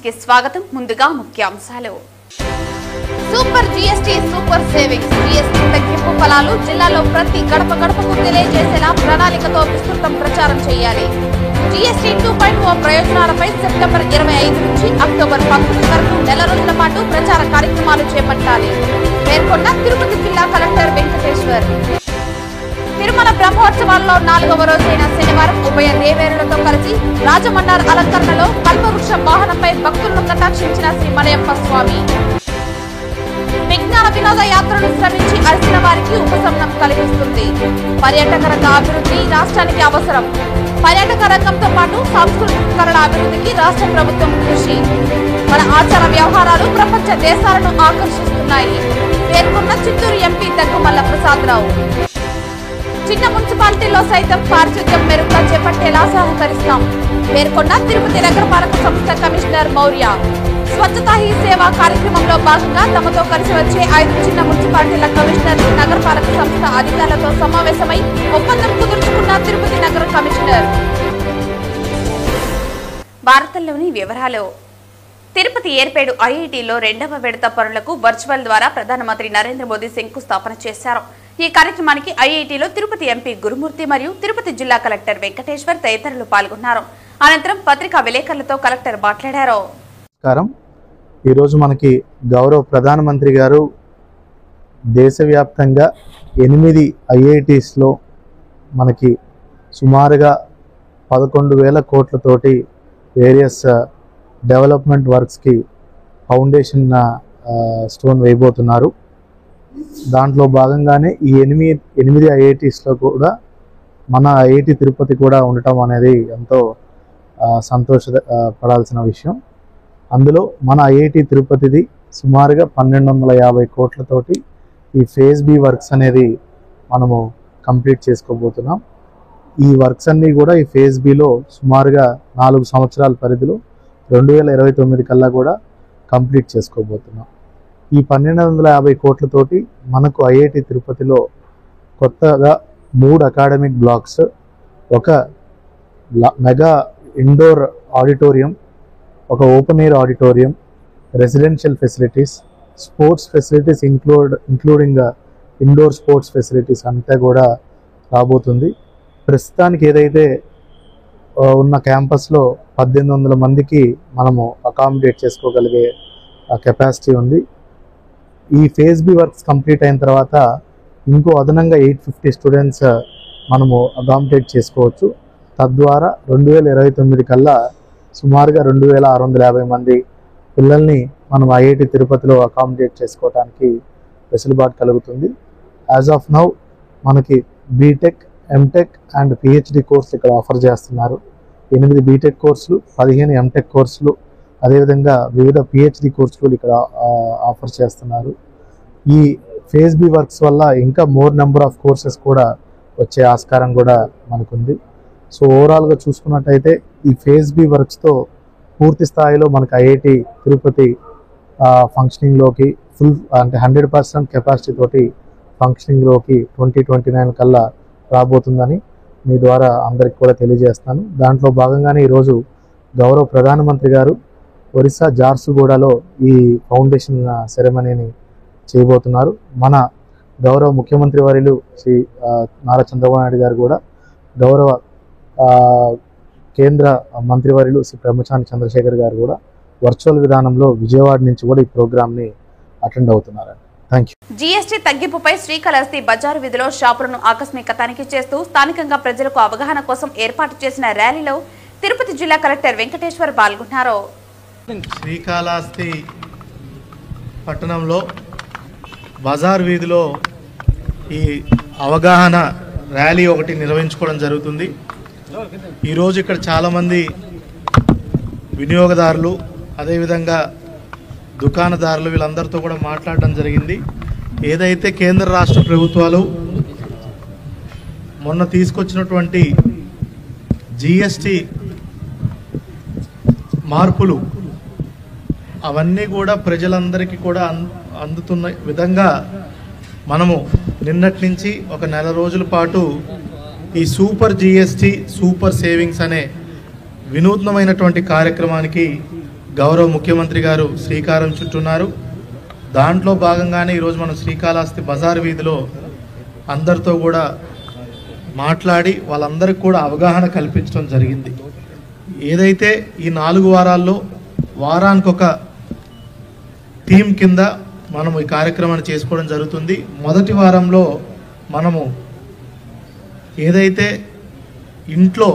కి స్వాగతం. ముందుగా ముఖ్యాంశాలు. Super GST super savings GST తగ్గింపు ఫలాలు జిల్లాలో ప్రతి గడప గడపకు తెలియజేసేలా ప్రణాళికతో విస్తృతం ప్రచారం చేయాలి. జీఎస్టీ 2.0 ప్రయోజనాలపై సెప్టెంబర్ 25 నుంచి అక్టోబర్ 19 వరకు నెల రోజుల పాటు ప్రచార కార్యక్రమాలు చేపట్టాలి పేర్కొన్న తిరుపతి జిల్లా కలెక్టర్ వెంకటేశ్వర్. తిరుమల బ్రహ్మోత్సవాల్లో 4వ రోజైన శనివారం ఉభయ దేవేరులతో కలిసి రాజమన్నార్ అలంకరణలో కల్పవృక్ష వాహనంపై భక్తులను కటాక్షించిన శ్రీ మలయప్ప స్వామి. విజ్ఞాన వినోద యాత్రను శ్రమించి అలసిన వారికి ఉపశమనం కలిగిస్తుంది. పర్యాటక రంగ అభివృద్ధి రాష్ట్రానికి అవసరం. పర్యాటక రంగంతో పాటు సాంస్కృతికరణ అభివృద్ధికి రాష్ట్ర ప్రభుత్వం కృషి. మన ఆచార వ్యవహారాలు ప్రపంచ దేశాలను ఆకర్షిస్తున్నాయి పేర్కొన్న చిత్తూరు ఎంపీ దగ్గుమల్ల ప్రసాదరావు. చిన్న మున్సిపాలిటీలో సైతం పారిశుద్ధ్యం మెరుగుగా చేపట్టేలా సహకరిస్తాం పేర్కొన్న తిరుపతి నగరపాలక సంస్థ కమిషనర్ మౌర్య. స్వచ్ఛతా హీ సేవ కార్యక్రమంలో భాగంగా తమతో కలిసి వచ్చే 5 చిన్న మున్సిపాలిటీల కమిషనర్లు నగరపాలక సంస్థ అధికారులతో సమావేశమై ఒప్పందం కుదుర్చుకున్న తిరుపతి నగర కమిషనర్. వార్తల్లోని వివరాలు. తిరుపతి ఏర్పేడు ఐఐటీలో 2వ విడత పనులకు వర్చువల్ ద్వారా ప్రధానమంత్రి నరేంద్ర మోదీ శంకుస్థాపన చేశారు. ఈ కార్యక్రమానికి ఐఐటీలో తిరుపతి ఎంపీ గురుమూర్తి మరియు తిరుపతి జిల్లా కలెక్టర్ వెంకటేశ్వర్ తదితరులు పాల్గొన్నారు. అనంతరం పత్రికా విలేకరులతో కలెక్టర్ మాట్లాడారు. ఈరోజు మనకి గౌరవ ప్రధానమంత్రి గారు దేశవ్యాప్తంగా 8 ఐఐటీస్లో మనకి సుమారుగా 11,000 కోట్లతోటి వేరియస్ డెవలప్మెంట్ వర్క్స్కి ఫౌండేషన్ స్టోన్ వేయబోతున్నారు. దాంట్లో భాగంగానే ఈ 8 ఐఐటీస్లో కూడా మన ఐఐటి తిరుపతి కూడా ఉండటం అనేది ఎంతో సంతోషపడాల్సిన విషయం. అందులో మన ఐఐటి తిరుపతిది సుమారుగా 1250 కోట్లతోటి ఈ ఫేజ్ బి వర్క్స్ అనేది మనము కంప్లీట్ చేసుకోబోతున్నాం. ఈ వర్క్స్ అన్నీ కూడా ఈ ఫేజ్ బిలో సుమారుగా 4 సంవత్సరాల పరిధిలో 2029 కల్లా కూడా కంప్లీట్ చేసుకోబోతున్నాం. ఈ 1250 కోట్లతోటి మనకు ఐఐటి తిరుపతిలో కొత్తగా 3 అకాడమిక్ బ్లాక్స్, ఒక మెగా ఇండోర్ ఆడిటోరియం, ఒక open air auditorium, residential facilities, sports facilities including indoor sports facilities అంతా కూడా రాబోతుంది. ప్రస్తుతానికి ఏదైతే ఉన్న క్యాంపస్లో 1800 మందికి మనము అకామిడేట్ చేసుకోగలిగే కెపాసిటీ ఉంది. ఈ ఫేజ్ బి వర్క్స్ కంప్లీట్ అయిన తర్వాత ఇంకో అదనంగా 850 స్టూడెంట్స్ మనము అకామిడేట్ చేసుకోవచ్చు. తద్వారా 2029 కల్లా సుమారుగా 2650 మంది పిల్లల్ని మనం ఐఐటి తిరుపతిలో అకామిడేట్ చేసుకోవడానికి వెసులుబాటు కలుగుతుంది. యాజ్ ఆఫ్ నౌ మనకి బీటెక్, ఎంటెక్ అండ్ పిహెచ్డి కోర్సులు ఇక్కడ ఆఫర్ చేస్తున్నారు. 8 బీటెక్ కోర్సులు, 15 ఎంటెక్ కోర్సులు, అదేవిధంగా వివిధ పిహెచ్డి కోర్సులు ఇక్కడ ఆఫర్ చేస్తున్నారు. ఈ ఫేజ్ బి వర్క్స్ వల్ల ఇంకా మోర్ నెంబర్ ఆఫ్ కోర్సెస్ కూడా వచ్చే ఆస్కారం కూడా మనకుంది. సో ఓవరాల్గా చూసుకున్నట్టయితే ఈ ఫేజ్ బి వర్క్స్తో పూర్తి స్థాయిలో మనకు ఐఐటి తిరుపతి ఫంక్షనింగ్లోకి ఫుల్ అంటే 100% కెపాసిటీ తోటి ఫంక్షనింగ్లోకి 2029 కల్లా రాబోతుందని మీ ద్వారా అందరికి కూడా తెలియజేస్తాను. దాంట్లో భాగంగానే ఈరోజు గౌరవ ప్రధానమంత్రి గారు ఒరిస్సా జార్సుగూడలో ఈ ఫౌండేషన్ సెరమనీని చేయబోతున్నారు. మన గౌరవ ముఖ్యమంత్రి వర్యులు శ్రీ నారా చంద్రబాబు నాయుడు గారు కూడా, గౌరవ కేంద్ర మంత్రివర్యులు శ్రీ బ్రహ్మచారి చంద్రశేఖర్ గారు కూడా వర్చువల్ విధానంలో విజయవాడ నుంచి కూడా ఈ ప్రోగ్రామ్ని అటెండ్ అవుతున్నారు. జీఎస్టీ తగ్గింపుపై శ్రీకాళహస్తి బజారు వీధిలో షాపులను ఆకస్మిక తనిఖీ చేస్తూ స్థానికంగా ప్రజలకు అవగాహన కోసం ఏర్పాటు చేసిన ర్యాలీలో తిరుపతి జిల్లా కలెక్టర్ వెంకటేశ్వర్ పాల్గొన్నారు. శ్రీకాళహస్తి పట్టణంలో బజార్ వీధిలో ఈ అవగాహన ర్యాలీ ఒకటి నిర్వహించుకోవడం జరుగుతుంది. ఈరోజు ఇక్కడ చాలామంది వినియోగదారులు, అదేవిధంగా దుకాణదారులు వీళ్ళందరితో కూడా మాట్లాడడం జరిగింది. ఏదైతే కేంద్ర రాష్ట్ర ప్రభుత్వాలు మొన్న తీసుకొచ్చినటువంటి జిఎస్టి మార్పులు అవన్నీ కూడా ప్రజలందరికీ కూడా అందుతున్న విధంగా మనము నిన్నటి నుంచి ఒక నెల రోజుల పాటు ఈ సూపర్ జిఎస్టి సూపర్ సేవింగ్స్ అనే వినూత్నమైనటువంటి కార్యక్రమానికి గౌరవ ముఖ్యమంత్రి గారు శ్రీకారం చుట్టున్నారు. దాంట్లో భాగంగానే ఈరోజు మనం శ్రీకాళహస్తి బజార్ వీధిలో అందరితో కూడా మాట్లాడి వాళ్ళందరికీ కూడా అవగాహన కల్పించడం జరిగింది. ఏదైతే ఈ 4 వారాల్లో వారానికి ఒక థీమ్ కింద మనము ఈ కార్యక్రమాన్ని చేసుకోవడం జరుగుతుంది. మొదటి వారంలో మనము ఏదైతే ఇంట్లో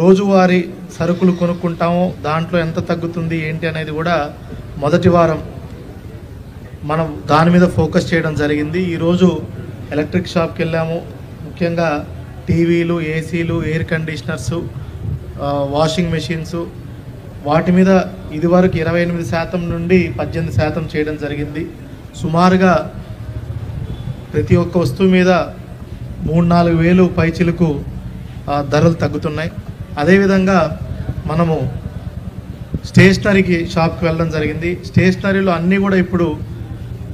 రోజువారీ సరుకులు కొనుక్కుంటామో దాంట్లో ఎంత తగ్గుతుంది ఏంటి అనేది కూడా మొదటి వారం మనం దాని మీద ఫోకస్ చేయడం జరిగింది. ఈరోజు ఎలక్ట్రిక్ షాప్కి వెళ్ళాము. ముఖ్యంగా టీవీలు, ఏసీలు, ఎయిర్ కండిషనర్సు, వాషింగ్ మెషిన్స్ వాటి మీద ఇదివరకు 28% నుండి 18% చేయడం జరిగింది. సుమారుగా ప్రతి ఒక్క వస్తువు మీద 3-4 వేలు పైచిలకు ధరలు తగ్గుతున్నాయి. అదేవిధంగా మనము స్టేషనరీకి షాప్కి వెళ్ళడం జరిగింది. స్టేషనరీలో అన్నీ కూడా ఇప్పుడు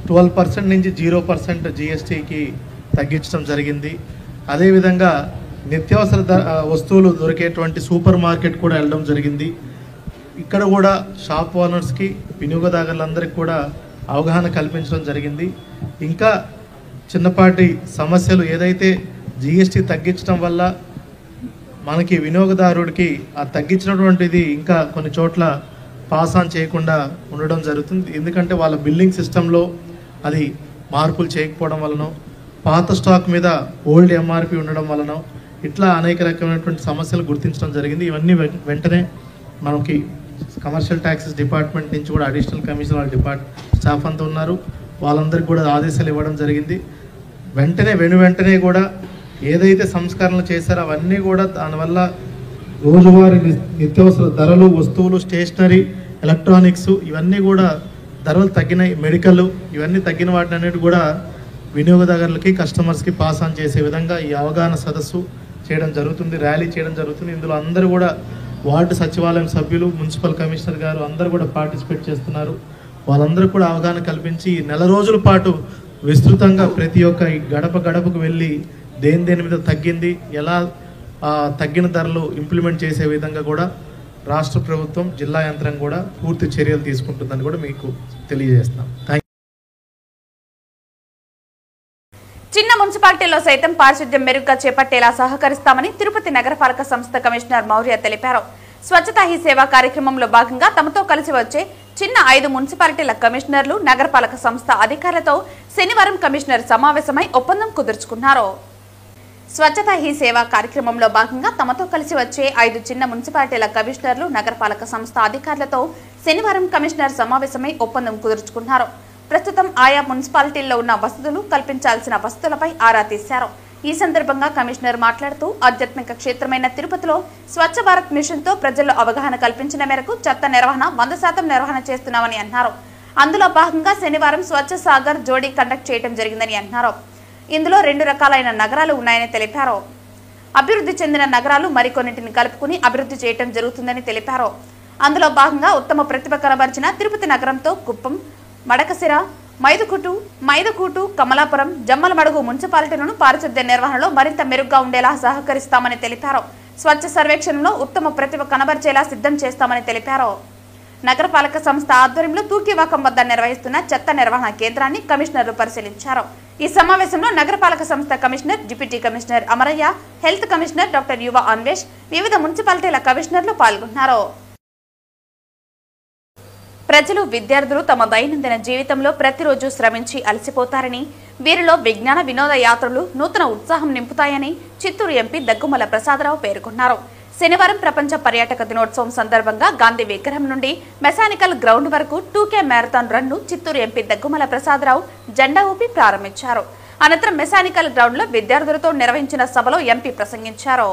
12% నుంచి 0% జిఎస్టీకి తగ్గించడం జరిగింది. అదేవిధంగా నిత్యావసర వస్తువులు దొరికేటువంటి సూపర్ మార్కెట్ కూడా వెళ్ళడం జరిగింది. ఇక్కడ కూడా షాప్ ఓనర్స్కి, వినియోగదారులందరికీ కూడా అవగాహన కల్పించడం జరిగింది. ఇంకా చిన్నపాటి సమస్యలు ఏదైతే జిఎస్టీ తగ్గించడం వల్ల మనకి వినియోగదారుడికి ఆ తగ్గించినటువంటిది ఇంకా కొన్ని చోట్ల పాస్ ఆన్ చేయకుండా ఉండడం జరుగుతుంది. ఎందుకంటే వాళ్ళ బిల్లింగ్ సిస్టంలో అది మార్పులు చేయకపోవడం వలన, పాత స్టాక్ మీద ఓల్డ్ ఎంఆర్పి ఉండడం వలన ఇట్లా అనేక రకమైనటువంటి సమస్యలు గుర్తించడం జరిగింది. ఇవన్నీ వెంటనే మనకి కమర్షియల్ ట్యాక్సెస్ డిపార్ట్మెంట్ నుంచి కూడా అడిషనల్ కమిషనర్ వాళ్ళ స్టాఫ్ అంతా ఉన్నారు. వాళ్ళందరికీ కూడా ఆదేశాలు ఇవ్వడం జరిగింది. వెంటనే కూడా ఏదైతే సంస్కరణలు చేశారో అవన్నీ కూడా దానివల్ల రోజువారీ నిత్యావసర ధరలు, వస్తువులు, స్టేషనరీ, ఎలక్ట్రానిక్స్ ఇవన్నీ కూడా ధరలు తగ్గినాయి. మెడికల్ ఇవన్నీ తగ్గిన వాటిని అన్నిటి కూడా వినియోగదారులకి, కస్టమర్స్కి పాస్ ఆన్ చేసే విధంగా ఈ అవగాహన సదస్సు చేయడం జరుగుతుంది, ర్యాలీ చేయడం జరుగుతుంది. ఇందులో అందరూ కూడా వార్డు సచివాలయం సభ్యులు, మున్సిపల్ కమిషనర్ గారు అందరూ కూడా పార్టిసిపేట్ చేస్తున్నారు. వాళ్ళందరూ కూడా అవగాహన కల్పించి 4 రోజుల పాటు విస్తృతంగా ప్రతి ఒక్క గడపకు వెళ్ళి దేని మీద తగ్గింది, ఎలా తగ్గిన ధరలు ఇంప్లిమెంట్ చేసే విధంగా కూడా రాష్ట్ర ప్రభుత్వం, జిల్లా యంత్రం కూడా పూర్తి చర్యలు తీసుకుంటుందని కూడా మీకు తెలియజేస్తాం. చిన్న మున్సిపాలిటీలో సైతం పారిశుద్ధ్యం మెరుగ్గా చేపట్టేలా సహకరిస్తామని తిరుపతి నగరపాలక సంస్థ కమిషనర్ మౌర్య తెలిపారు. స్వచ్ఛతా హీ సేవా కార్యక్రమంలో భాగంగా తమతో కలిసి వచ్చే చిన్న 5 మున్సిపాలిటీల కమిషనర్లు, నగరపాలక సంస్థ అధికారులతో శనివారం కమిషనర్ సమావేశమై ఒప్పందం కుదుర్చుకున్నారు. స్వచ్ఛతా హీ సేవా కార్యక్రమంలో భాగంగా తమతో కలిసి వచ్చే 5 చిన్న మున్సిపాలిటీల కమిషనర్లు, నగరపాలక సంస్థ అధికారులతో శనివారం కమిషనర్ సమావేశమై ఒప్పందం కుదుర్చుకున్నారు. ప్రస్తుతం ఆయా మున్సిపాలిటీల్లో ఉన్న వసతులు, కల్పించాల్సిన వసతులపై ఆరా తీశారు. ఈ సందర్భంగా కమిషనర్ మాట్లాడుతూ ఆధ్యాత్మిక క్షేత్రమైన తిరుపతిలో స్వచ్ఛ భారత్ మిషన్ తో ప్రజల్లో అవగాహన కల్పించిన మేరకు చెత్త నిర్వహణ 100% నిర్వహణ చేస్తున్నామని అన్నారు. అందులో భాగంగా శనివారం స్వచ్ఛ సాగర్ జోడీ కండక్ట్ చేయడం జరిగిందని అన్నారు. ఇందులో 2 రకాలైన నగరాలు ఉన్నాయని తెలిపారు. అభివృద్ధి చెందిన నగరాలు మరికొన్నింటిని కలుపుకుని అభివృద్ధి చేయడం జరుగుతుందని తెలిపారు. అందులో భాగంగా ఉత్తమ ప్రతిభ కనబరిచిన తిరుపతి నగరంతో కుప్పం, మడకసిర, మైదుకూటు, కమలాపురం, జమ్మలమడుగు మున్సిపాలిటీలను పారిశుద్ధ్య నిర్వహణలో మరింత మెరుగ్గా ఉండేలా సహకరిస్తామని తెలిపారు. స్వచ్ఛ సర్వేక్షణలో ఉత్తమ ప్రతిభ కనబరిచేలా సిద్ధం చేస్తామని తెలిపారు. నగరపాలక సంస్థ ఆధ్వర్యంలో తూర్కివాకం వద్ద నిర్వహిస్తున్న చెత్త నిర్వహణ కేంద్రాన్ని కమిషనర్లు పరిశీలించారు. ఈ సమావేశంలో నగరపాలక సంస్థ commissioner, deputy commissioner Amarayya, health commissioner doctor యువ అన్వేష్, వివిధ మున్సిపాలిటీల కమిషనర్లు పాల్గొన్నారు. ప్రజలు, విద్యార్థులు తమ దైనందిన జీవితంలో ప్రతిరోజు శ్రమించి అలసిపోతారని, వీరిలో విజ్ఞాన వినోద యాత్రలు నూతన ఉత్సాహం నింపుతాయని చిత్తూరు ఎంపీ దగ్గుమల ప్రసాదరావు పేర్కొన్నారు. శనివారం ప్రపంచ పర్యాటక దినోత్సవం సందర్భంగా గాంధీ విగ్రహం నుండి మెకానికల్ గ్రౌండ్ వరకు 2K మ్యారథాన్ రన్ ను చిత్తూరు ఎంపీ దగ్గుమల ప్రసాదరావు జెండా ఊపి ప్రారంభించారు. అనంతరం మెకానికల్ గ్రౌండ్ లో విద్యార్థులతో నిర్వహించిన సభలో ఎంపీ ప్రసంగించారు.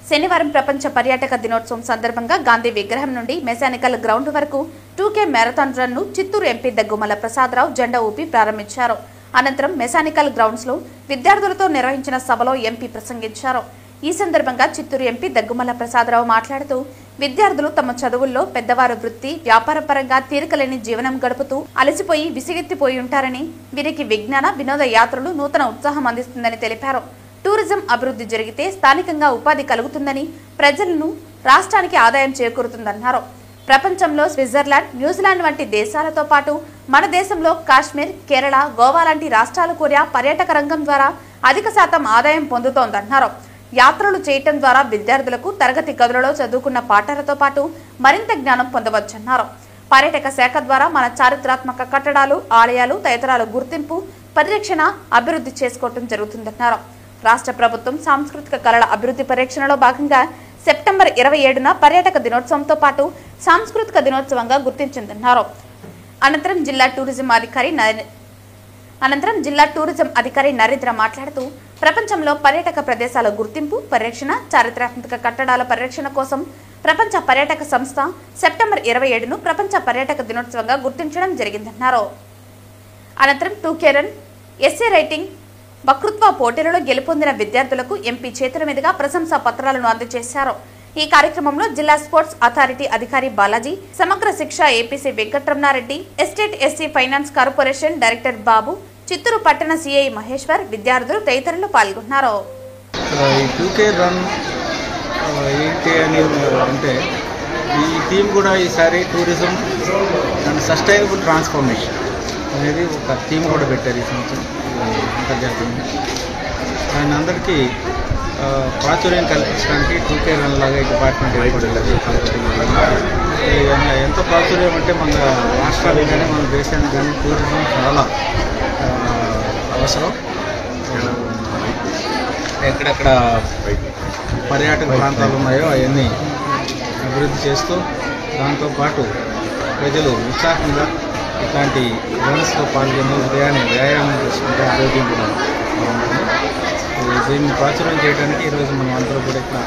శనివారం ప్రపంచ పర్యాటక దినోత్సవం సందర్భంగా గాంధీ విగ్రహం నుండి మెకానికల్ గ్రౌండ్ వరకు 2K మ్యారథాన్ రన్ ను చిత్తూరు ఎంపీ దగ్గుమల ప్రసాదరావు జెండా ఊపి ప్రారంభించారు. అనంతరం మెకానికల్ గ్రౌండ్స్ లో విద్యార్థులతో నిర్వహించిన సభలో ఎంపీ ప్రసంగించారు. ఈ సందర్భంగా చిత్తూరు ఎంపీ దగ్గుమల ప్రసాదరావు మాట్లాడుతూ, విద్యార్థులు తమ చదువుల్లో పెద్దవారు వృత్తి, వ్యాపార పరంగా తీరికలేని జీవనం గడుపుతూ అలసిపోయి విసిగెత్తిపోయి ఉంటారని, వీరికి విజ్ఞాన వినోద యాత్రలు నూతన ఉత్సాహం అందిస్తుందని తెలిపారు. టూరిజం అభివృద్ధి జరిగితే స్థానికంగా ఉపాధి కలుగుతుందని, ప్రజలను రాష్ట్రానికి ఆదాయం చేకూరుతుందన్నారు. ప్రపంచంలో స్విట్జర్లాండ్, న్యూజిలాండ్ వంటి దేశాలతో పాటు మన దేశంలో కాశ్మీర్, కేరళ, గోవా లాంటి రాష్ట్రాలు కూడా పర్యాటక రంగం ద్వారా అధిక శాతం ఆదాయం పొందుతోందన్నారు. యాత్రలు చేయటం ద్వారా విద్యార్థులకు తరగతి గదులలో చదువుకున్న పాఠాలతో పాటు మరింత జ్ఞానం పొందవచ్చన్నారు. పర్యాటక శాఖ ద్వారా మన చారిత్రాత్మక కట్టడాలు, ఆలయాలు తదితరాల గుర్తింపు, పరిరక్షణ, అభివృద్ధి చేసుకోవటం జరుగుతుందన్నారు. రాష్ట్ర ప్రభుత్వం సాంస్కృతిక కళల అభివృద్ధి పరిరక్షణలో భాగంగా సెప్టెంబర్ 27న పర్యాటక దినోత్సవంతో పాటు సాంస్కృతిక దినోత్సవంగా గుర్తించిందన్నారు. అనంతరం జిల్లా టూరిజం అధికారి నరేంద్ర మాట్లాడుతూ ప్రపంచంలో పర్యాటక ప్రదేశాల గుర్తింపు, పరిరక్షణ, చారిత్రాత్మక కట్టడాల పరిరక్షణ కోసం ప్రపంచ పర్యాటక సంస్థ సెప్టెంబర్ 27ను ప్రపంచ పర్యాటక దినోత్సవంగా గుర్తించడం జరిగిందన్నారు. అనంతరం 2K రన్, ఎస్ఏ రైటింగ్, వక్తృత్వ పోటీలలో గెలుపొందిన విద్యార్థులకు ఎంపీ చేతుల మీదుగా ప్రశంసా పత్రాలను అందజేశారు. ఈ కార్యక్రమంలో జిల్లా స్పోర్ట్స్ అథారిటీ అధికారి Balaji, Samagra Shiksha APC Venkataramana Reddy, state SC finance corporation director Babu, Chittoor పట్టణ సిఐ మహేశ్వర్, విద్యార్థులు తదితరులు పాల్గొన్నారు. ఏంటి అని అంటే ఈ థీమ్ కూడా ఈసారి టూరిజం అండ్ సస్టైనబుల్ ట్రాన్స్ఫర్మేషన్ అనేది ఒక థీమ్ కూడా పెట్టారు ఈ సంవత్సరం అంతర్జాతీయంగా. దాని అందరికీ ప్రాచుర్యం కల్పించడానికి 2K రన్ లాగా ఈ డిపార్ట్మెంట్ ఎంత ప్రాచుర్యం అంటే మన రాష్ట్రానికి కానీ మన దేశానికి కానీ టూరిజం చాలా అవసరం. ఎక్కడెక్కడ పర్యాటక ప్రాంతాలు ఉన్నాయో అవన్నీ అభివృద్ధి చేస్తూ దాంతోపాటు ప్రజలు ఉత్సాహంగా ఇట్లాంటి రన్స్లో పాల్గొని ఉదయాన్నే వ్యాయామం చేసుకుంటే ఆరోగ్యం కూడా బాగుంటుంది. దీన్ని ప్రాచుర్యం చేయడానికి ఈరోజు మనం అందరూ కూడా ఇక్కడ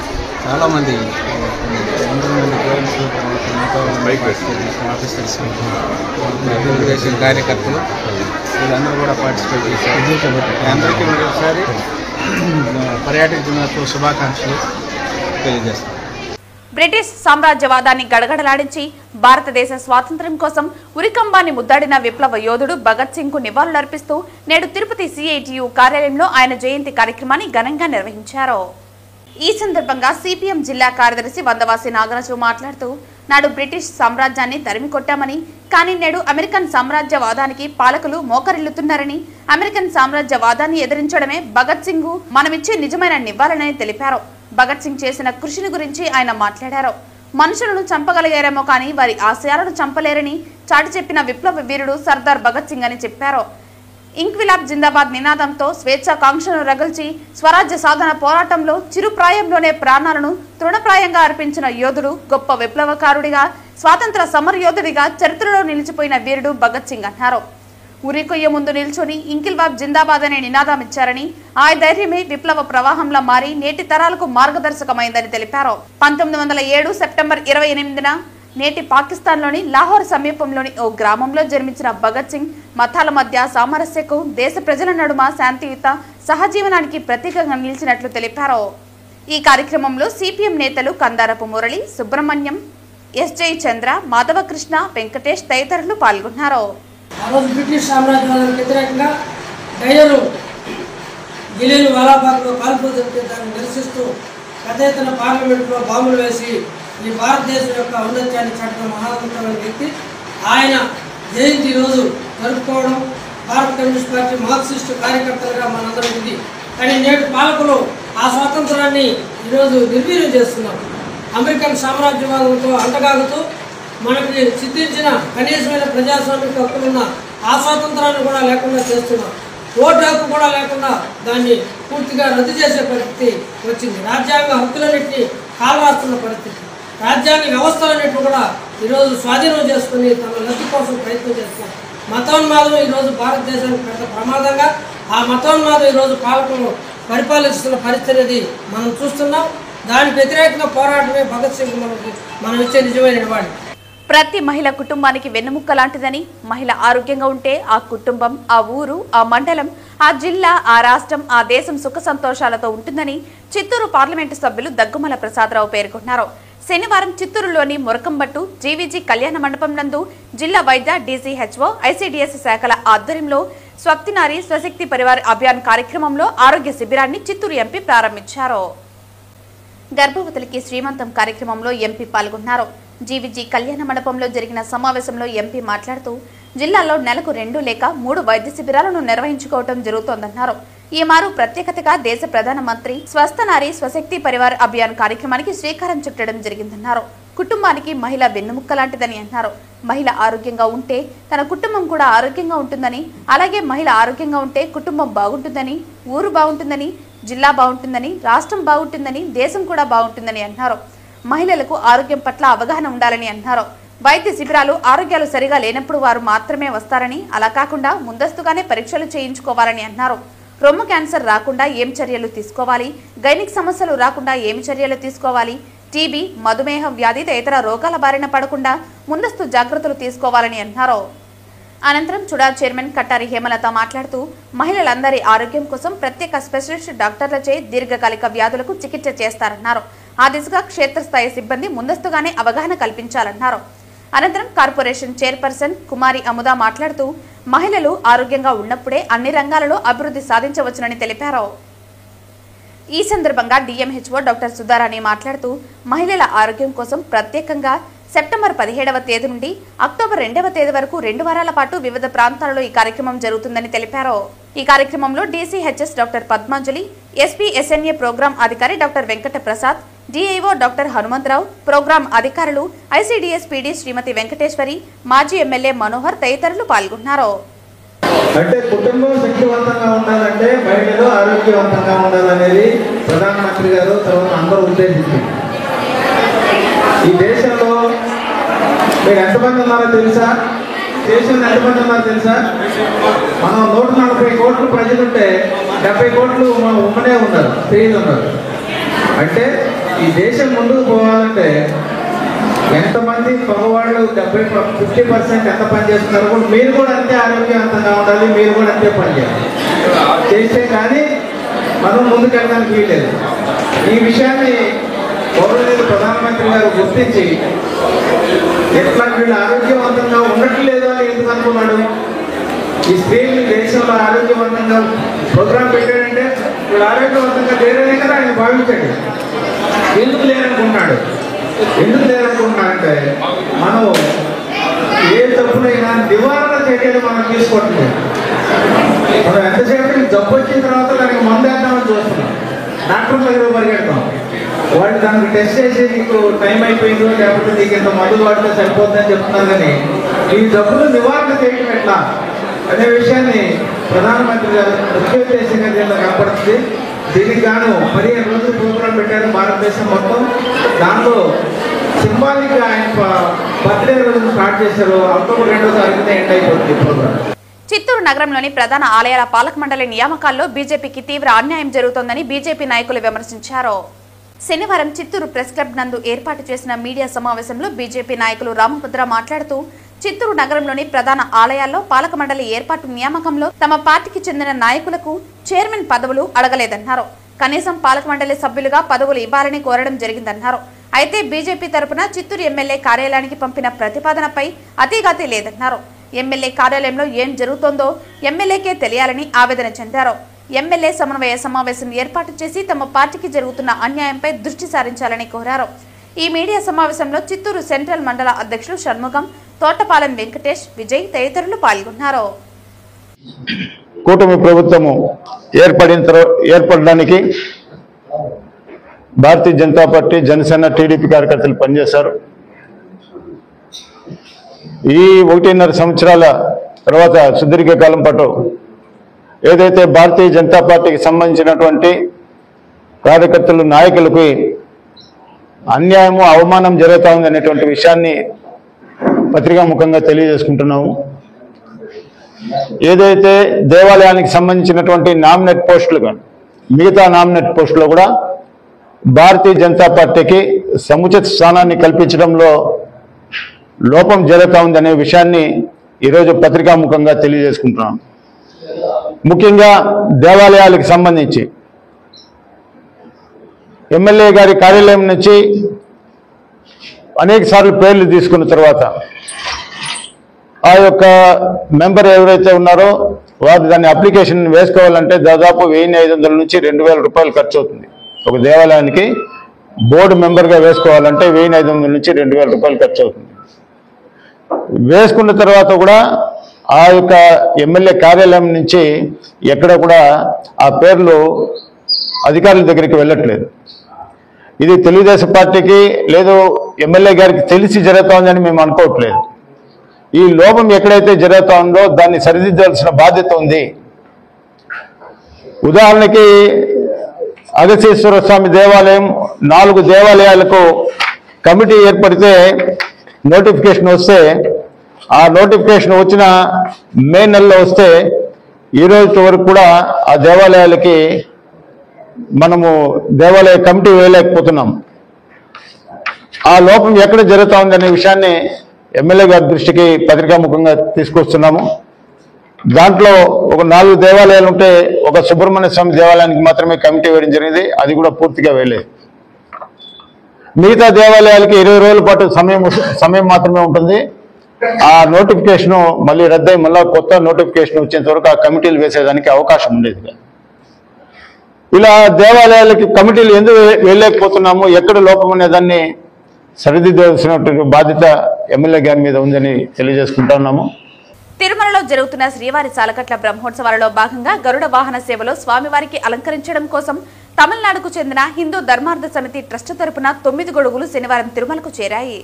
చాలామంది 100 మంది గవర్నమెంట్స్ ఆఫీసర్స్, తెలుగుదేశం కార్యకర్తలు వీళ్ళందరూ కూడా పార్టిసిపేట్ చేశారు. అందరికీ మరొకసారి పర్యాటక దినోత్సవ శుభాకాంక్షలు తెలియజేస్తాం. బ్రిటిష్ సామ్రాజ్యవాదాన్ని గడగడలాడించి భారతదేశ స్వాతంత్ర్యం కోసం ఉరికంబాన్ని ముద్దాడిన విప్లవ యోధుడు భగత్ సింగ్ కు నివాళులర్పిస్తూ నేడు తిరుపతి సిఐటియు కార్యాలయంలో ఆయన జయంతి కార్యక్రమాన్ని ఘనంగా నిర్వహించారు. ఈ సందర్భంగా సిపిఎం జిల్లా కార్యదర్శి వందవాసి నాగరాజు మాట్లాడుతూ నాడు బ్రిటిష్ సామ్రాజ్యాన్ని తరిమి కొట్టామని, కానీ నేడు అమెరికన్ సామ్రాజ్యవాదానికి పాలకులు మోకరిల్లుతున్నారని, అమెరికన్ సామ్రాజ్యవాదాన్ని ఎదిరించడమే భగత్ సింగ్ మనమిచ్చే నిజమైన నివాళనని తెలిపారు. భగత్ సింగ్ చేసిన కృషిని గురించి ఆయన మాట్లాడారు. మనుషులను చంపగలిగారేమో కానీ వారి ఆశయాలను చంపలేరని చాటి చెప్పిన విప్లవ వీరుడు సర్దార్ భగత్ సింగ్ అని చెప్పారు. ఇంక్విలాబ్ జిందాబాద్ నినాదంతో స్వేచ్ఛాకాంక్షను రగిల్చి స్వరాజ్య సాధన పోరాటంలో చిరుప్రాయంలోనే ప్రాణాలను తృణప్రాయంగా అర్పించిన యోధుడు, గొప్ప విప్లవకారుడిగా, స్వాతంత్ర సమరయోధుడిగా చరిత్రలో నిలిచిపోయిన వీరుడు భగత్ సింగ్ అన్నారు. ఉరికొయ్య ముందు నిల్చొని ఇంకిల్బాబ్ జిందాబాద్ అనే నినాదం ఇచ్చారని, ఆ ధైర్యమే విప్లవ ప్రవాహంలా మారి నేటి తరాలకు మార్గదర్శకమైందని తెలిపారు. 1907 సెప్టెంబర్ 28న నేటి పాకిస్తాన్లోని లాహోర్ సమీపంలోని ఓ గ్రామంలో జన్మించిన భగత్ సింగ్ మతాల మధ్య సామరస్యకు, దేశ ప్రజల నడుమ శాంతియుత సహజీవనానికి ప్రతీకగా నిలిచినట్లు తెలిపారు. ఈ కార్యక్రమంలో సిపిఎం నేతలు కందారపు మురళి, సుబ్రహ్మణ్యం, ఎస్జై చంద్ర, మాధవకృష్ణ, వెంకటేష్ తదితరులు పాల్గొన్నారు. ఆ రోజు బ్రిటిష్ సామ్రాజ్యానికి వ్యతిరేకంగా డైలరు ఢిల్లీలో వాలాబాగ్లో కాల్పుతుంటే దాన్ని నిరసిస్తూ పెద్ద ఎత్తున పార్లమెంట్లో బాంబులు వేసి ఈ భారతదేశం యొక్క ఔన్నత్యాన్ని చాటిన మహాత్ముడైన వ్యక్తి. ఆయన జయంతి రోజు జరుపుకోవడం భారత కమ్యూనిస్ట్ పార్టీ మార్క్సిస్టు కార్యకర్తలుగా మనందరం ఉంది. కానీ నేటి పాలకులు ఆ స్వాతంత్రాన్ని ఈరోజు నిర్వీర్యం చేస్తున్నారు. అమెరికన్ సామ్రాజ్యవాదంతో అంటగాగుతూ మనకి సిద్ధించిన కనీసమైన ప్రజాస్వామిక హక్కులున్న ఆ స్వాతంత్రాన్ని కూడా లేకుండా చేస్తున్నారు. ఓటు హక్కు కూడా లేకుండా దాన్ని పూర్తిగా రద్దు చేసే పరిస్థితి వచ్చింది. రాజ్యాంగ హక్కులన్నింటినీ కాలరాస్తున్న పరిస్థితి. రాజ్యాంగ వ్యవస్థలన్నింటినీ కూడా ఈరోజు స్వాధీనం చేసుకుని తమ లబ్ధి కోసం ప్రయత్నం చేస్తున్నారు. మతోన్మాదం ఈరోజు భారతదేశానికి పెద్ద ప్రమాదంగా, ఆ మతోన్మాదం ఈరోజు పాలకులు పరిపాలిస్తున్న పరిస్థితి అనేది మనం చూస్తున్నాం. దానికి వ్యతిరేకంగా పోరాటమే భగత్ సింగ్ మనం ఇచ్చే నిజమైన నివాళి. ప్రతి మహిళ కుటుంబానికి వెన్నెముక్క లాంటిదని, మహిళ ఆరోగ్యంగా ఉంటే ఆ కుటుంబం, ఆ ఊరు, ఆ మండలం, ఆ జిల్లా, ఆ రాష్ట్రం, ఆ దేశం సుఖ సంతోషాలతో ఉంటుందని చిత్తూరు పార్లమెంటు సభ్యులు దగ్గుమల ప్రసాదరావు పేర్కొన్నారు. శనివారం చిత్తూరులోని మురకంబట్టు జీవీజీ కళ్యాణ మండపం నందు జిల్లా వైద్య, డీసీహెచ్ఓ, ఐసీడీఎస్ శాఖల ఆధ్వర్యంలో స్వప్తినారి స్వశక్తి పరివార్ అభియాన్ కార్యక్రమంలో ఆరోగ్య శిబిరాన్ని చిత్తూరు ఎంపీ ప్రారంభించారు. గర్భవతులకి శ్రీమంతం కార్యక్రమంలో ఎంపీ పాల్గొన్నారు. జీవిజీ కళ్యాణ మండపంలో జరిగిన సమావేశంలో ఎంపీ మాట్లాడుతూ జిల్లాలో నెలకు 2 లేక 3 వైద్య శిబిరాలను నిర్వహించుకోవడం జరుగుతోందన్నారు. ఈ మారు ప్రత్యేకతగా దేశ ప్రధానమంత్రి స్వస్థ నారీ స్వశక్తి పరివార్ అభియాన్ కార్యక్రమానికి శ్రీకారం చుట్టడం జరిగిందన్నారు. కుటుంబానికి మహిళ వెన్నుముక్క లాంటిదని అన్నారు. మహిళ ఆరోగ్యంగా ఉంటే తన కుటుంబం కూడా ఆరోగ్యంగా ఉంటుందని, అలాగే మహిళ ఆరోగ్యంగా ఉంటే కుటుంబం బాగుంటుందని, ఊరు బాగుంటుందని, జిల్లా బాగుంటుందని, రాష్ట్రం బాగుంటుందని, దేశం కూడా బాగుంటుందని అన్నారు. మహిళలకు ఆరోగ్యం పట్ల అవగాహన ఉండాలని అన్నారు. వైద్య శిబిరాలు ఆరోగ్యాలు సరిగా లేనప్పుడు వారు మాత్రమే వస్తారని, అలా కాకుండా ముందస్తుగానే పరీక్షలు చేయించుకోవాలని అన్నారు. రొమ్ము క్యాన్సర్ రాకుండా ఏం చర్యలు తీసుకోవాలి, గైనిక్ సమస్యలు రాకుండా ఏమి చర్యలు తీసుకోవాలి, టీబీ, మధుమేహం వ్యాధి తదితర రోగాల బారిన పడకుండా ముందస్తు జాగ్రత్తలు తీసుకోవాలని అన్నారు. అనంతరం చుడా చైర్మన్ కట్టారి హేమలత మాట్లాడుతూ మహిళలందరి ఆరోగ్యం కోసం ప్రత్యేక స్పెషలిస్ట్ డాక్టర్లచే దీర్ఘకాలిక వ్యాధులకు చికిత్స చేస్తారన్నారు. ఆ దిశగా క్షేత్రస్థాయి సిబ్బంది ముందస్తుగానే అవగాహన కల్పించాలన్నారు. అనంతరం కార్పొరేషన్ చైర్పర్సన్ కుమారి అముద మాట్లాడుతూ మహిళలు ఆరోగ్యంగా ఉన్నప్పుడే అన్ని రంగాలలో అభివృద్ధి సాధించవచ్చునని తెలిపారు. ఈ సందర్భంగా డిఎంహెచ్ఓ డాక్టర్ సుధారాణి మాట్లాడుతూ మహిళల ఆరోగ్యం కోసం ప్రత్యేకంగా సెప్టెంబర్ 17వ తేదీ నుండి అక్టోబర్ 2వ తేదీ వరకు 2 వారాల పాటు వివిధ ప్రాంతాలలో ఈ కార్యక్రమం జరుగుతుందని తెలిపారు. ఈ కార్యక్రమంలో DCHS doctor Padmanjali, SPSNA program అధికారి doctor Venkata Prasad, DIO doctor Hanumantharao, program అధికారులు ఐసీడీఎస్ పీడీ శ్రీమతి వెంకటేశ్వరి, మాజీ ఎమ్మెల్యే మనోహర్ తదితరులు పాల్గొన్నారు. అంటే కుటుంబం శక్తివంతంగా ఉండాలంటే మహిళలు ఆరోగ్యవంతంగా ఉండాలనేది ప్రధానమంత్రి గారు తర్వాత అందరూ ఉద్దేశించింది. ఈ దేశంలో మీరు ఎంతమంది ఉన్నారో తెలుసా? దేశంలో ఎంతమంది ఉన్నారో తెలుసా? మనం 140 కోట్ల ప్రజలుంటే 70 కోట్లు ఉమ్మనే ఉన్నారు, స్త్రీలు ఉన్నారు. అంటే ఈ దేశం ముందుకు పోవాలంటే ఎంతమంది మగవాళ్ళు 50% ఎంత పని చేస్తున్నారో మీరు కూడా అంతే ఆరోగ్యవంతంగా ఉండాలి, మీరు కూడా అంతే పని చేయాలి. చేస్తే కానీ మనం ముందుకెళ్ళడానికి వీల్లేదు. ఈ విషయాన్ని గౌరవనీయులు ప్రధానమంత్రి గారు గుర్తించి ఎట్లా వీళ్ళు ఆరోగ్యవంతంగా ఉండట్లేదు అని ఎందుకు అనుకున్నాడు? ఈ స్త్రీలు దేశంలో ఆరోగ్యవంతంగా ప్రోగ్రాం పెట్టాడంటే వీళ్ళు ఆరోగ్యవంతంగా లేరనే కదా ఆయన భావించాడు. ఎందుకు లేరనుకుంటున్నాడు? ఎందుకు లేరనుకుంటున్నాడంటే మనం ఏ తప్పునైనా నివారణ చర్యలు మనం తీసుకోవట్లేదు. మనం ఎంతసేపు జబ్బు వచ్చిన తర్వాత దానికి మందు వేద్దామని చూస్తున్నాం, డాక్టర్ దగ్గర పరిగెడతాం. వాళ్ళు దానికి టెస్ట్ చేసి నీకు టైం అయిపోయిందో లేకపోతే నీకు ఇంత మందు వాడితే సరిపోతుందని చెప్తున్నారు. కానీ ఈ జబ్బులు నివారణ చేయడం ఎట్లా అనే విషయాన్ని ప్రధానమంత్రి గారు ముఖ్య ఉద్దేశంగా దీనిలో కనపడుతుంది. దీనికి గాను 15 రోజులు ప్రోగ్రాం పెట్టారు భారతదేశం మొత్తం. దాంట్లో సింబాలిక్ ఆయన బర్త్డే రోజు స్టార్ట్ చేశారు. అక్టోబర్ 2వ తారీఖున ఎండ్ అయిపోతుంది ప్రోగ్రాం. చిత్తూరు నగరంలోని ప్రధాన ఆలయాల పాలక మండలి నియామకాల్లో బీజేపీకి తీవ్ర అన్యాయం జరుగుతోందని బీజేపీ నాయకులు విమర్శించారు. శనివారం చిత్తూరు ప్రెస్ క్లబ్ నందు ఏర్పాటు చేసిన మీడియా సమావేశంలో బీజేపీ నాయకులు రామభద్ర మాట్లాడుతూ చిత్తూరు నగరంలోని ప్రధాన ఆలయాల్లో పాలక మండలి ఏర్పాటు నియామకంలో తమ పార్టీకి చెందిన నాయకులకు చైర్మన్ పదవులు అడగలేదన్నారు. కనీసం పాలక మండలి సభ్యులుగా పదవులు ఇవ్వాలని కోరడం జరిగిందన్నారు. అయితే బీజేపీ తరపున చిత్తూరు ఎమ్మెల్యే కార్యాలయానికి పంపిన ప్రతిపాదనపై అతీగతి లేదన్నారు. ఎమ్మెల్యే కార్యాలయంలో ఏం జరుగుతోందో ఎమ్మెల్యేకే తెలియాలని ఆవేదన చెందారు. ఎమ్మెల్యే సమన్వయ సమావేశం ఏర్పాటు చేసి తమ పార్టీకి జరుగుతున్న అన్యాయంపై దృష్టి సారించాలని కోరారు. ఈ మీడియా సమావేశంలో చిత్తూరు సెంట్రల్ మండల అధ్యక్షులు షణ్ముగం, తోటపాలెం వెంకటేష్, విజయ్ తదితరులు పాల్గొన్నారు. కూటమి ప్రభుత్వము ఏర్పడడానికి భారతీయ జనతా పార్టీ, జనసేన, టీడీపీ కార్యకర్తలు పనిచేశారు. ఈ 1.5 సంవత్సరాల తర్వాత సుదీర్ఘకాలం పాటు ఏదైతే భారతీయ జనతా పార్టీకి సంబంధించినటువంటి కార్యకర్తలు, నాయకులకు అన్యాయము, అవమానం జరుగుతూ ఉంది అనేటువంటి విషయాన్ని పత్రికాముఖంగా తెలియజేసుకుంటున్నాము. ఏదైతే దేవాలయానికి సంబంధించినటువంటి నామినేట్ పోస్టులు కానీ మిగతా నామినేట్ పోస్టులో కూడా భారతీయ జనతా పార్టీకి సముచిత స్థానాన్ని కల్పించడంలో లోపం జరుగుతూ ఉందనే విషయాన్ని ఈరోజు పత్రికాముఖంగా తెలియజేసుకుంటున్నాం. ముఖ్యంగా దేవాలయాలకు సంబంధించి ఎమ్మెల్యే గారి కార్యాలయం నుంచి అనేక సార్లు పేర్లు తీసుకున్న తర్వాత ఆ యొక్క మెంబర్ ఎవరైతే ఉన్నారో వారు దాన్ని అప్లికేషన్ వేసుకోవాలంటే దాదాపు 1500 నుంచి 2000 రూపాయలు ఖర్చు అవుతుంది. ఒక దేవాలయానికి బోర్డు మెంబర్గా వేసుకోవాలంటే 1500 నుంచి 2000 రూపాయలు ఖర్చు అవుతుంది. వేసుకున్న తర్వాత కూడా ఆ యొక్క ఎమ్మెల్యే కార్యాలయం నుంచి ఎక్కడ కూడా ఆ పేర్లు అధికారుల దగ్గరికి వెళ్ళట్లేదు. ఇది తెలుగుదేశం పార్టీకి లేదు ఎమ్మెల్యే గారికి తెలిసి జరుగుతోందని మేము అనుకోవట్లేదు. ఈ లోపం ఎక్కడైతే జరుగుతూ ఉందో దాన్ని సరిదిద్దాల్సిన బాధ్యత ఉంది. ఉదాహరణకి అగస్తేశ్వర స్వామి దేవాలయం 4 దేవాలయాలకు కమిటీ ఏర్పడితే నోటిఫికేషన్ వస్తే ఆ నోటిఫికేషన్ వచ్చిన మే నెలలో వస్తే ఈ రోజు వరకు కూడా ఆ దేవాలయాలకి మనము దేవాలయ కమిటీ వేయలేకపోతున్నాం. ఆ లోపం ఎక్కడ జరుగుతూ ఉందనే విషయాన్ని ఎమ్మెల్యే గారి దృష్టికి పత్రికాముఖంగా తీసుకొస్తున్నాము. దాంట్లో ఒక 4 దేవాలయాలు ఉంటే ఒక సుబ్రహ్మణ్య స్వామి దేవాలయానికి మాత్రమే కమిటీ వేయడం జరిగింది. అది కూడా పూర్తిగా వేయలేదు. మిగతా దేవాలయాలకి 20 రోజుల పాటు సమయం మాత్రమే ఉంటుంది. ఆ నోటిఫికేషన్ మళ్ళీ రద్దయి మళ్ళీ కొత్త నోటిఫికేషన్ వచ్చేంత వరకు ఆ కమిటీలు వేసేదానికి అవకాశం ఉండేది. ఇలా దేవాలయాలకి కమిటీలు ఎందుకు వెళ్ళలేకపోతున్నాము, ఎక్కడ లోపం అనే దాన్ని సరిదిద్దాల్సినటువంటి బాధ్యత ఎమ్మెల్యే గారి మీద ఉందని తెలియజేసుకుంటా ఉన్నాము. తిరుమలలో జరుగుతున్న శ్రీవారి సాలకట్ల బ్రహ్మోత్సవాలలో భాగంగా గరుడ వాహన సేవలో స్వామివారికి అలంకరించడం కోసం తమిళనాడుకు చెందిన హిందూ ధర్మార్థ సమితి ట్రస్ట్ తరపున 9 గొడుగులు శనివారం తిరుమలకు చేరాయి.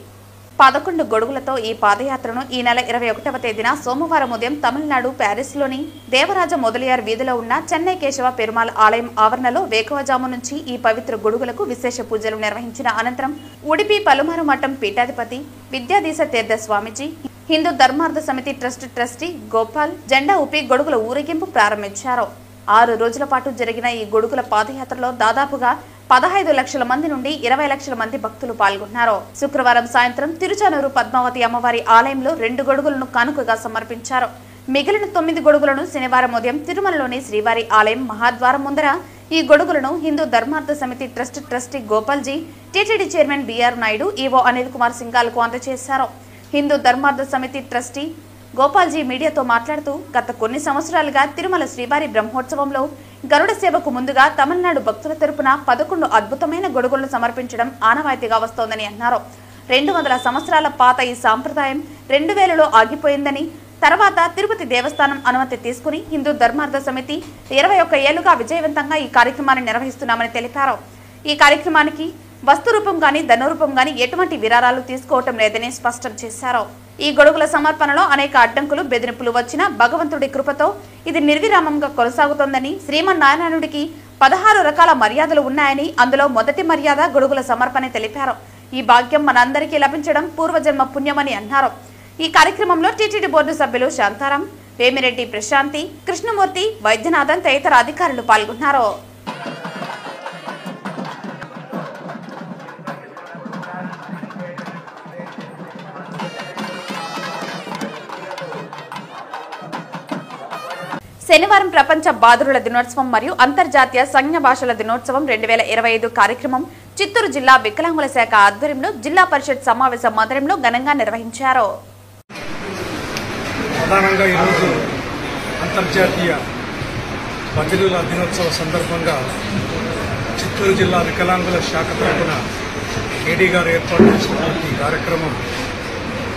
11 గొడుగులతో ఈ పాదయాత్రను ఈ నెల 21వ తేదీన సోమవారం ఉదయం తమిళనాడు ప్యారిస్లోని దేవరాజ మొదలియార్ వీధిలో ఉన్న చెన్నై కేశవ పెరుమాళ్ ఆలయం ఆవరణలో వేకువజాము నుంచి ఈ పవిత్ర గొడుగులకు విశేష పూజలు నిర్వహించిన అనంతరం ఉడిపి పలుమారు మఠం పీఠాధిపతి విద్యాధీశ తీర్థ స్వామిజీ, హిందూ ధర్మార్థ సమితి ట్రస్ట్ ట్రస్టీ గోపాల్ జెండా ఊపి గొడుగుల ఊరేగింపు ప్రారంభించారు. 6 రోజుల పాటు జరిగిన ఈ గొడుగుల పాదయాత్రలో దాదాపుగా 15 లక్షల మంది నుండి 20 లక్షల మంది భక్తులు పాల్గొన్నారు. శుక్రవారం సాయంత్రం తిరుచానూరు పద్మావతి అమ్మవారి ఆలయంలో 2 గొడుగులను కానుకగా సమర్పించారు. మిగిలిన 9 గొడుగులను శనివారం ఉదయం తిరుమలలోని శ్రీవారి ఆలయం మహాద్వారం ముందర ఈ గొడుగులను Hindu Dharmartha Samiti trust trustee Gopalji, TTD chairman B R Naidu, EO Anil Kumar సింఘాల్కు అందజేశారు. హిందూ ధర్మార్థ సమితి ట్రస్టీ గోపాల్జీ మీడియాతో మాట్లాడుతూ గత కొన్ని సంవత్సరాలుగా తిరుమల శ్రీవారి బ్రహ్మోత్సవంలో గరుడ సేవకు ముందుగా తమిళనాడు భక్తుల తరపున 11 అద్భుతమైన గొడుగులను సమర్పించడం ఆనవాయితీగా వస్తోందని అన్నారు. 200 సంవత్సరాల పాత ఈ సాంప్రదాయం 2000లో ఆగిపోయిందని, తర్వాత తిరుపతి దేవస్థానం అనుమతి తీసుకుని హిందూ ధర్మార్థ సమితి 21 ఏళ్లుగా విజయవంతంగా ఈ కార్యక్రమాన్ని నిర్వహిస్తున్నామని తెలిపారు. ఈ కార్యక్రమానికి వస్తు రూపం గాని ధనరూపం గాని ఎటువంటి విరాళాలు తీసుకోవటం లేదని స్పష్టం చేశారు. ఈ గొడుగుల సమర్పణలో అనేక అడ్డంకులు బెదిరింపులు వచ్చినా భగవంతుడి కృపతో ఇది నిర్విరామంగా కొనసాగుతోందని, శ్రీమన్నారాయణుడికి 16 రకాల మర్యాదలు ఉన్నాయని, అందులో మొదటి మర్యాద గొడుగుల సమర్పణ తెలిపారు. ఈ భాగ్యం మనందరికీ లభించడం పూర్వజన్మ పుణ్యమని అన్నారు. ఈ కార్యక్రమంలో టీటీడీ బోర్డు సభ్యులు శాంతారాం, వేమిరెడ్డి ప్రశాంతి, కృష్ణమూర్తి, వైద్యనాథన్ తదితర అధికారులు పాల్గొన్నారు. శనివారం ప్రపంచ బాదురుల దినోత్సవం మరియు అంతర్జాతీయ సంజ్ఞ భాషల దినోత్సవం 2025 కార్యక్రమం చిత్తూరు జిల్లా వికలాంగుల శాఖ ఆధ్వర్యంలో జిల్లా పరిషత్ సమావేశ మందిరంలో ఘనంగా నిర్వహించారు. ప్రధానంగా ఈరోజు అంతర్జాతీయ బదిలీల దినోత్సవ సందర్భంగా చిత్తూరు జిల్లా వికలాంగుల శాఖ తరఫున ఏడీ గారు ఏర్పాటు చేసినటువంటి కార్యక్రమం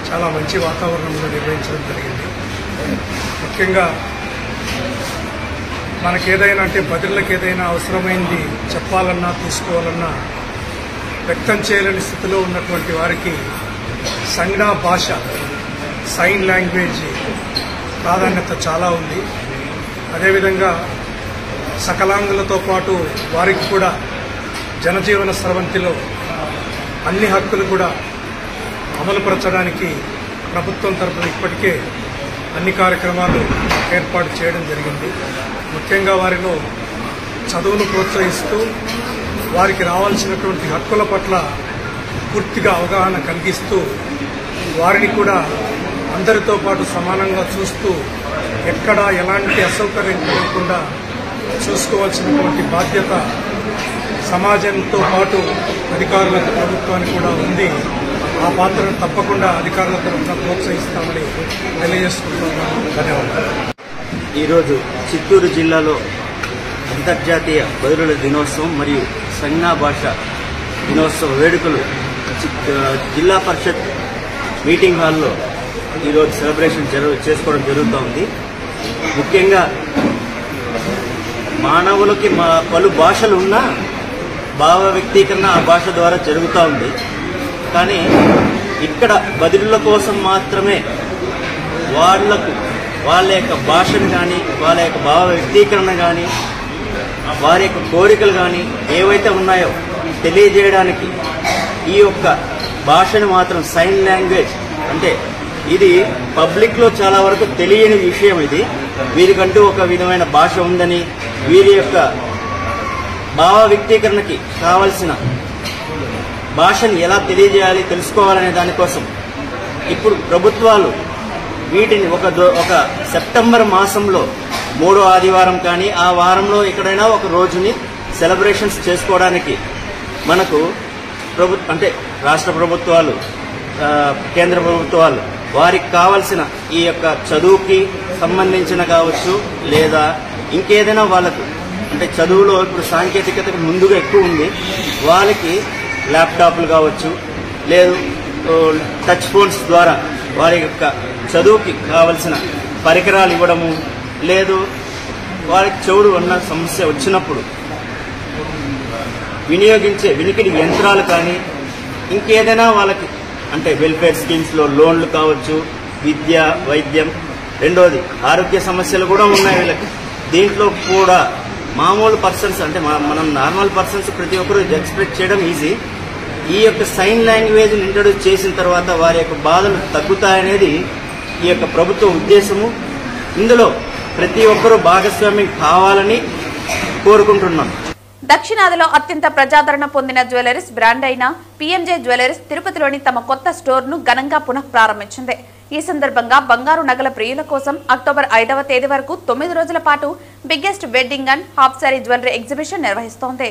చాలా మంచి వాతావరణంలో నిర్వహించడం జరిగింది. ముఖ్యంగా మనకేదైనా అంటే బదిలీలకు ఏదైనా అవసరమైంది చెప్పాలన్నా తీసుకోవాలన్నా వ్యక్తం చేయలేని స్థితిలో ఉన్నటువంటి వారికి సంజ్ఞ భాష, సైన్ లాంగ్వేజ్ ప్రాధాన్యత చాలా ఉంది. అదేవిధంగా సకలాంగులతో పాటు వారికి కూడా జనజీవన స్రవంతిలో అన్ని హక్కులు కూడా అమలుపరచడానికి ప్రభుత్వం తరఫున ఇప్పటికే అన్ని కార్యక్రమాలు ఏర్పాటు చేయడం జరిగింది. ముఖ్యంగా వారిలో చదువును ప్రోత్సహిస్తూ వారికి రావాల్సినటువంటి హక్కుల పట్ల పూర్తిగా అవగాహన కలిగిస్తూ వారిని కూడా అందరితో పాటు సమానంగా చూస్తూ ఎక్కడా ఎలాంటి అసౌకర్యం లేకుండా చూసుకోవాల్సినటువంటి బాధ్యత సమాజంతో పాటు అధికారులకు, ప్రభుత్వానికి కూడా ఉంది. ఆ పాత్రను తప్పకుండా అధికారుల తరఫున ప్రోత్సహిస్తామని తెలియజేసుకుంటున్నాను. ధన్యవాదాలు. ఈరోజు చిత్తూరు జిల్లాలో అంతర్జాతీయ బదిలీల దినోత్సవం మరియు సంజ్ఞా భాష దినోత్సవ వేడుకలు జిల్లా పరిషత్ మీటింగ్ హాల్లో ఈరోజు సెలబ్రేషన్ చేసుకోవడం జరుగుతూ ఉంది. ముఖ్యంగా మానవులకి పలు భాషలు ఉన్నా భావ వ్యక్తీకరణ ఆ భాష ద్వారా జరుగుతూ ఉంది. కానీ ఇక్కడ బదిలీల కోసం మాత్రమే వాళ్ళ యొక్క భాషను కానీ వాళ్ళ యొక్క భావ వ్యక్తీకరణ కానీ వారి యొక్క కోరికలు కానీ ఏవైతే ఉన్నాయో తెలియజేయడానికి ఈ యొక్క భాషను మాత్రం సైన్ లాంగ్వేజ్ అంటే ఇది పబ్లిక్లో చాలా వరకు తెలియని విషయం. ఇది వీరికంటూ ఒక విధమైన భాష ఉందని వీరి యొక్క భావ వ్యక్తీకరణకి కావలసిన భాషను ఎలా తెలియజేయాలి తెలుసుకోవాలనే దానికోసం ఇప్పుడు ప్రభుత్వాలు వీటిని ఒక సెప్టెంబర్ మాసంలో 3వ ఆదివారం కానీ ఆ వారంలో ఎక్కడైనా ఒక రోజుని సెలబ్రేషన్స్ చేసుకోవడానికి మనకు అంటే రాష్ట్ర ప్రభుత్వాలు కేంద్ర ప్రభుత్వాలు వారికి కావలసిన ఈ యొక్క చదువుకి సంబంధించిన కావచ్చు లేదా ఇంకేదైనా వాళ్ళకు అంటే చదువులో ఇప్పుడు సాంకేతికతకు ముందుగా ఎక్కువ ఉంది, వాళ్ళకి ల్యాప్టాప్లు కావచ్చు లేదు టచ్ ఫోన్స్ ద్వారా వారి యొక్క చదువుకి కావలసిన పరికరాలు ఇవ్వడము, లేదు వారికి చెవుడు ఉన్న సమస్య వచ్చినప్పుడు వినియోగించే వినికిడి యంత్రాలు కానీ ఇంకేదైనా వాళ్ళకి అంటే వెల్ఫేర్ స్కీమ్స్లో లోన్లు కావచ్చు, విద్య వైద్యం, రెండోది ఆరోగ్య సమస్యలు కూడా ఉన్నాయి వీళ్ళకి. దీంట్లో కూడా మామూలు పర్సన్స్ అంటే మనం నార్మల్ పర్సన్స్ ప్రతి ఒక్కరూ ఎక్స్పెక్ట్ చేయడం ఈజీ. ఈ యొక్క సైన్ లాంగ్వేజ్ని ఇంట్రడ్యూస్ చేసిన తర్వాత వారి యొక్క బాధలు తగ్గుతాయనేది ఈ యొక్క ప్రభుత్వ ఉద్దేశము. ఇందులో ప్రతి ఒక్కరూ భాగస్వామ్యం కావాలని కోరుకుంటున్నాం. దక్షిణాదిలో అత్యంత ప్రజాదరణ పొందిన జ్యువెలరీస్ బ్రాండ్ అయిన పిఎంజే జ్యువెలరీస్ తిరుపతిలోని తమ కొత్త స్టోర్ను ఘనంగా పునః ప్రారంభించింది. ఈ సందర్భంగా బంగారు నగల ప్రియుల కోసం అక్టోబర్ 5వ తేదీ వరకు 9 రోజుల పాటు biggest wedding and half sari jewellery exhibition నిర్వహిస్తోంది.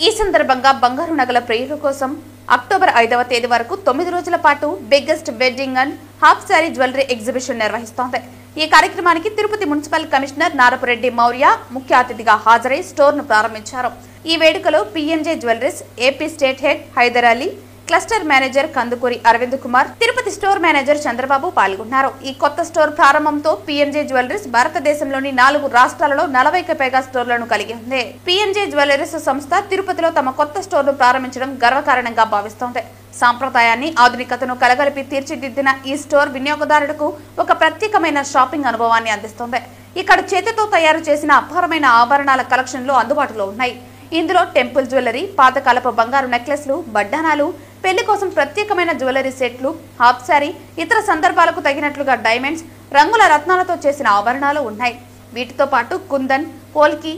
ఈ సందర్భంగా బంగారు నగల ప్రియుల కోసం అక్టోబర్ 5వ తేదీ వరకు 9 రోజుల పాటు biggest wedding and half sari jewellery exhibition నిర్వహిస్తోంది. ఈ కార్యక్రమానికి తిరుపతి మున్సిపల్ కమిషనర్ నారపురెడ్డి మౌర్య ముఖ్య అతిథిగా హాజరై స్టోర్ను ప్రారంభించారు. ఈ వేడుకలో PMJ jewelleries AP state head Hyder Ali, cluster manager Kandukuri Aravind Kumar, Tirupati store manager Chandrababu పాల్గొన్నారు. ఈ కొత్త స్టోర్ ప్రారంభంతో పిఎంజే జ్యువెలరీస్ భారతదేశంలోని 4 రాష్ట్రాలలో 40కి పైగా స్టోర్లను కలిగి ఉంది. పిఎంజే జ్యువెలరీస్ సంస్థ తిరుపతిలో తమ కొత్త స్టోర్ను ప్రారంభించడం గర్వకారణంగా భావిస్తోంది. సాంప్రదాయాన్ని ఆధునికతను కలగలిపి తీర్చిదిద్దిన ఈ స్టోర్ వినియోగదారులకు ఒక ప్రత్యేకమైన షాపింగ్ అనుభవాన్ని అందిస్తోంది. ఇక్కడ చేతితో తయారు చేసిన అపారమైన ఆభరణాల కలెక్షన్లు అందుబాటులో ఉన్నాయి. ఇందులో టెంపుల్ జ్యువెలరీ, పాతకాలపు బంగారు నెక్లెస్లు, బడ్డానాలు, పెళ్లి కోసం ప్రత్యేకమైన జ్యువెలరీ సెట్లు, హాఫ్ సారీ, ఇతర సందర్భాలకు తగినట్లుగా డైమండ్స్, రంగుల రత్నాలతో చేసిన ఆభరణాలు ఉన్నాయి. వీటితో పాటు కుందన్, పోల్కి,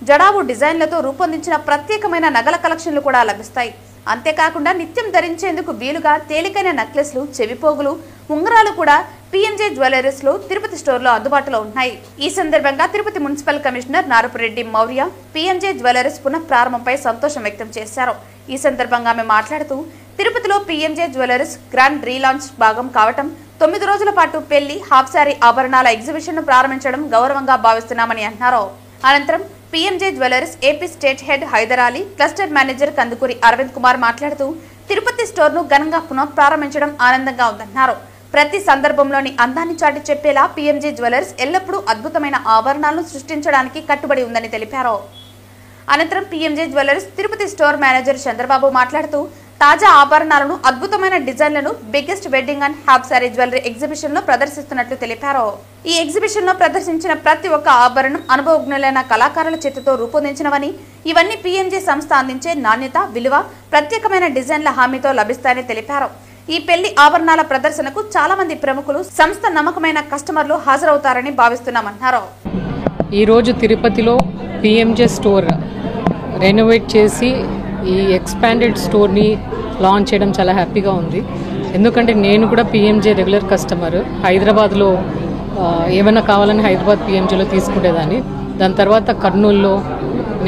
జడావు డిజైన్లతో రూపొందించిన ప్రత్యేకమైన నగల కలెక్షన్లు కూడా లభిస్తాయి. అంతేకాకుండా నిత్యం ధరించేందుకు వీలుగా తేలికైన నెక్లెస్లు, చెవిపోగులు, ఉంగరాలు కూడా పిఎంజే జ్యువెలరీస్ లో తిరుపతి స్టోర్లో అందుబాటులో ఉన్నాయి. ఈ సందర్భంగా Tirupati municipal commissioner Narapureddy Maurya PMJ jewelleries పునః ప్రారంభంపై సంతోషం వ్యక్తం చేశారు. ఈ సందర్భంగా ఆమె మాట్లాడుతూ తిరుపతిలో పిఎంజే జ్యువెలరీస్ గ్రాండ్ రీలాంచ్ భాగం కావటం, 9 రోజుల పాటు పెళ్లి, హాఫ్ సారీ ఆభరణాల ఎగ్జిబిషన్ ను ప్రారంభించడం గౌరవంగా భావిస్తున్నామని అన్నారు. అనంతరం PMJ jewelleries AP state head Hyder Ali, cluster manager Kandukuri Aravind Kumar మాట్లాడుతూ తిరుపతి స్టోర్ ను ఘనంగా పునః ప్రారంభించడం ఆనందంగా ఉందన్నారు. ప్రతి సందర్భంలోని అందాన్ని చాటి చెప్పేలా పిఎంజే జ్యువెలరీస్ ఎల్లప్పుడూ అద్భుతమైన ఆభరణాలను సృష్టించడానికి కట్టుబడి ఉందని తెలిపారు. అనంతరం PMJ jewelleries Tirupati store manager Chandrababu మాట్లాడుతూ తాజా ఆభరణాలను, అద్భుతమైన డిజైన్లను biggest wedding and half sari jewellery exhibition లో ప్రదర్శిస్తున్నట్లు తెలిపారు. ఈ ఎగ్జిబిషన్ లో ప్రదర్శించిన ప్రతి ఒక్క ఆభరణం అనుభవజ్ఞులైన కళాకారుల చేతితో రూపొందించినవని, ఇవన్నీ పిఎంజే సంస్థ అందించే నాణ్యత, విలువ, ప్రత్యేకమైన డిజైన్ల హామీతో లభిస్తాయని తెలిపారు. ఈ పెళ్లి ఆభరణాల ప్రదర్శనకు చాలా మంది ప్రముఖులు, సంస్థ నమ్మకమైన కస్టమర్లు హాజరవుతారని భావిస్తున్నామన్నారు. ఈ రోజు తిరుపతిలో పిఎంజే స్టోర్ రెనోవేట్ చేసి ఈ ఎక్స్పాండెడ్ స్టోర్ని లాంచ్ చేయడం చాలా హ్యాపీగా ఉంది. ఎందుకంటే నేను కూడా పిఎంజే రెగ్యులర్ కస్టమర్. హైదరాబాద్లో ఏమైనా కావాలని హైదరాబాద్ పిఎంజేలో తీసుకునేదాన్ని. దాని తర్వాత కర్నూలులో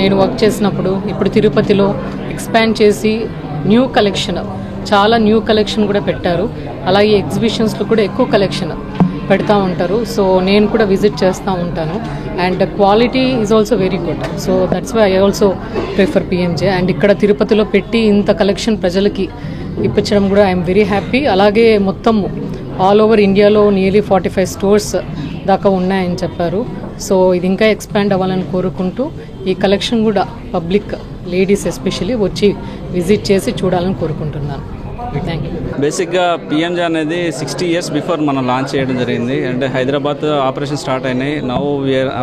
నేను వర్క్ చేసినప్పుడు, ఇప్పుడు తిరుపతిలో ఎక్స్పాండ్ చేసి న్యూ కలెక్షన్, చాలా న్యూ కలెక్షన్ కూడా పెట్టారు. అలాగే ఎగ్జిబిషన్స్లో కూడా ఎక్కువ కలెక్షన్. పెడతా ఉంటారు. సో నేను కూడా విజిట్ చేస్తూ ఉంటాను. And quality is also very good. So that's why I also prefer PMJ. And ఇక్కడ తిరుపతిలో పెట్టి ఇంత కలెక్షన్ ప్రజలకి ఇప్పించడం కూడా ఐఎమ్ వెరీ హ్యాపీ. అలాగే మొత్తం ఆల్ ఓవర్ ఇండియాలో నియర్లీ 45 స్టోర్స్ దాకా ఉన్నాయని చెప్పారు. సో ఇది ఇంకా ఎక్స్పాండ్ అవ్వాలని కోరుకుంటూ ఈ కలెక్షన్ కూడా పబ్లిక్ లేడీస్ ఎస్పెషల్లీ వచ్చి విజిట్ చేసి చూడాలని కోరుకుంటున్నాను. Thank you. బేసిక్గా పిఎంజే అనేది 60 years బిఫోర్ మనం లాంచ్ చేయడం జరిగింది. అంటే హైదరాబాద్ ఆపరేషన్ స్టార్ట్ అయినాయి. Now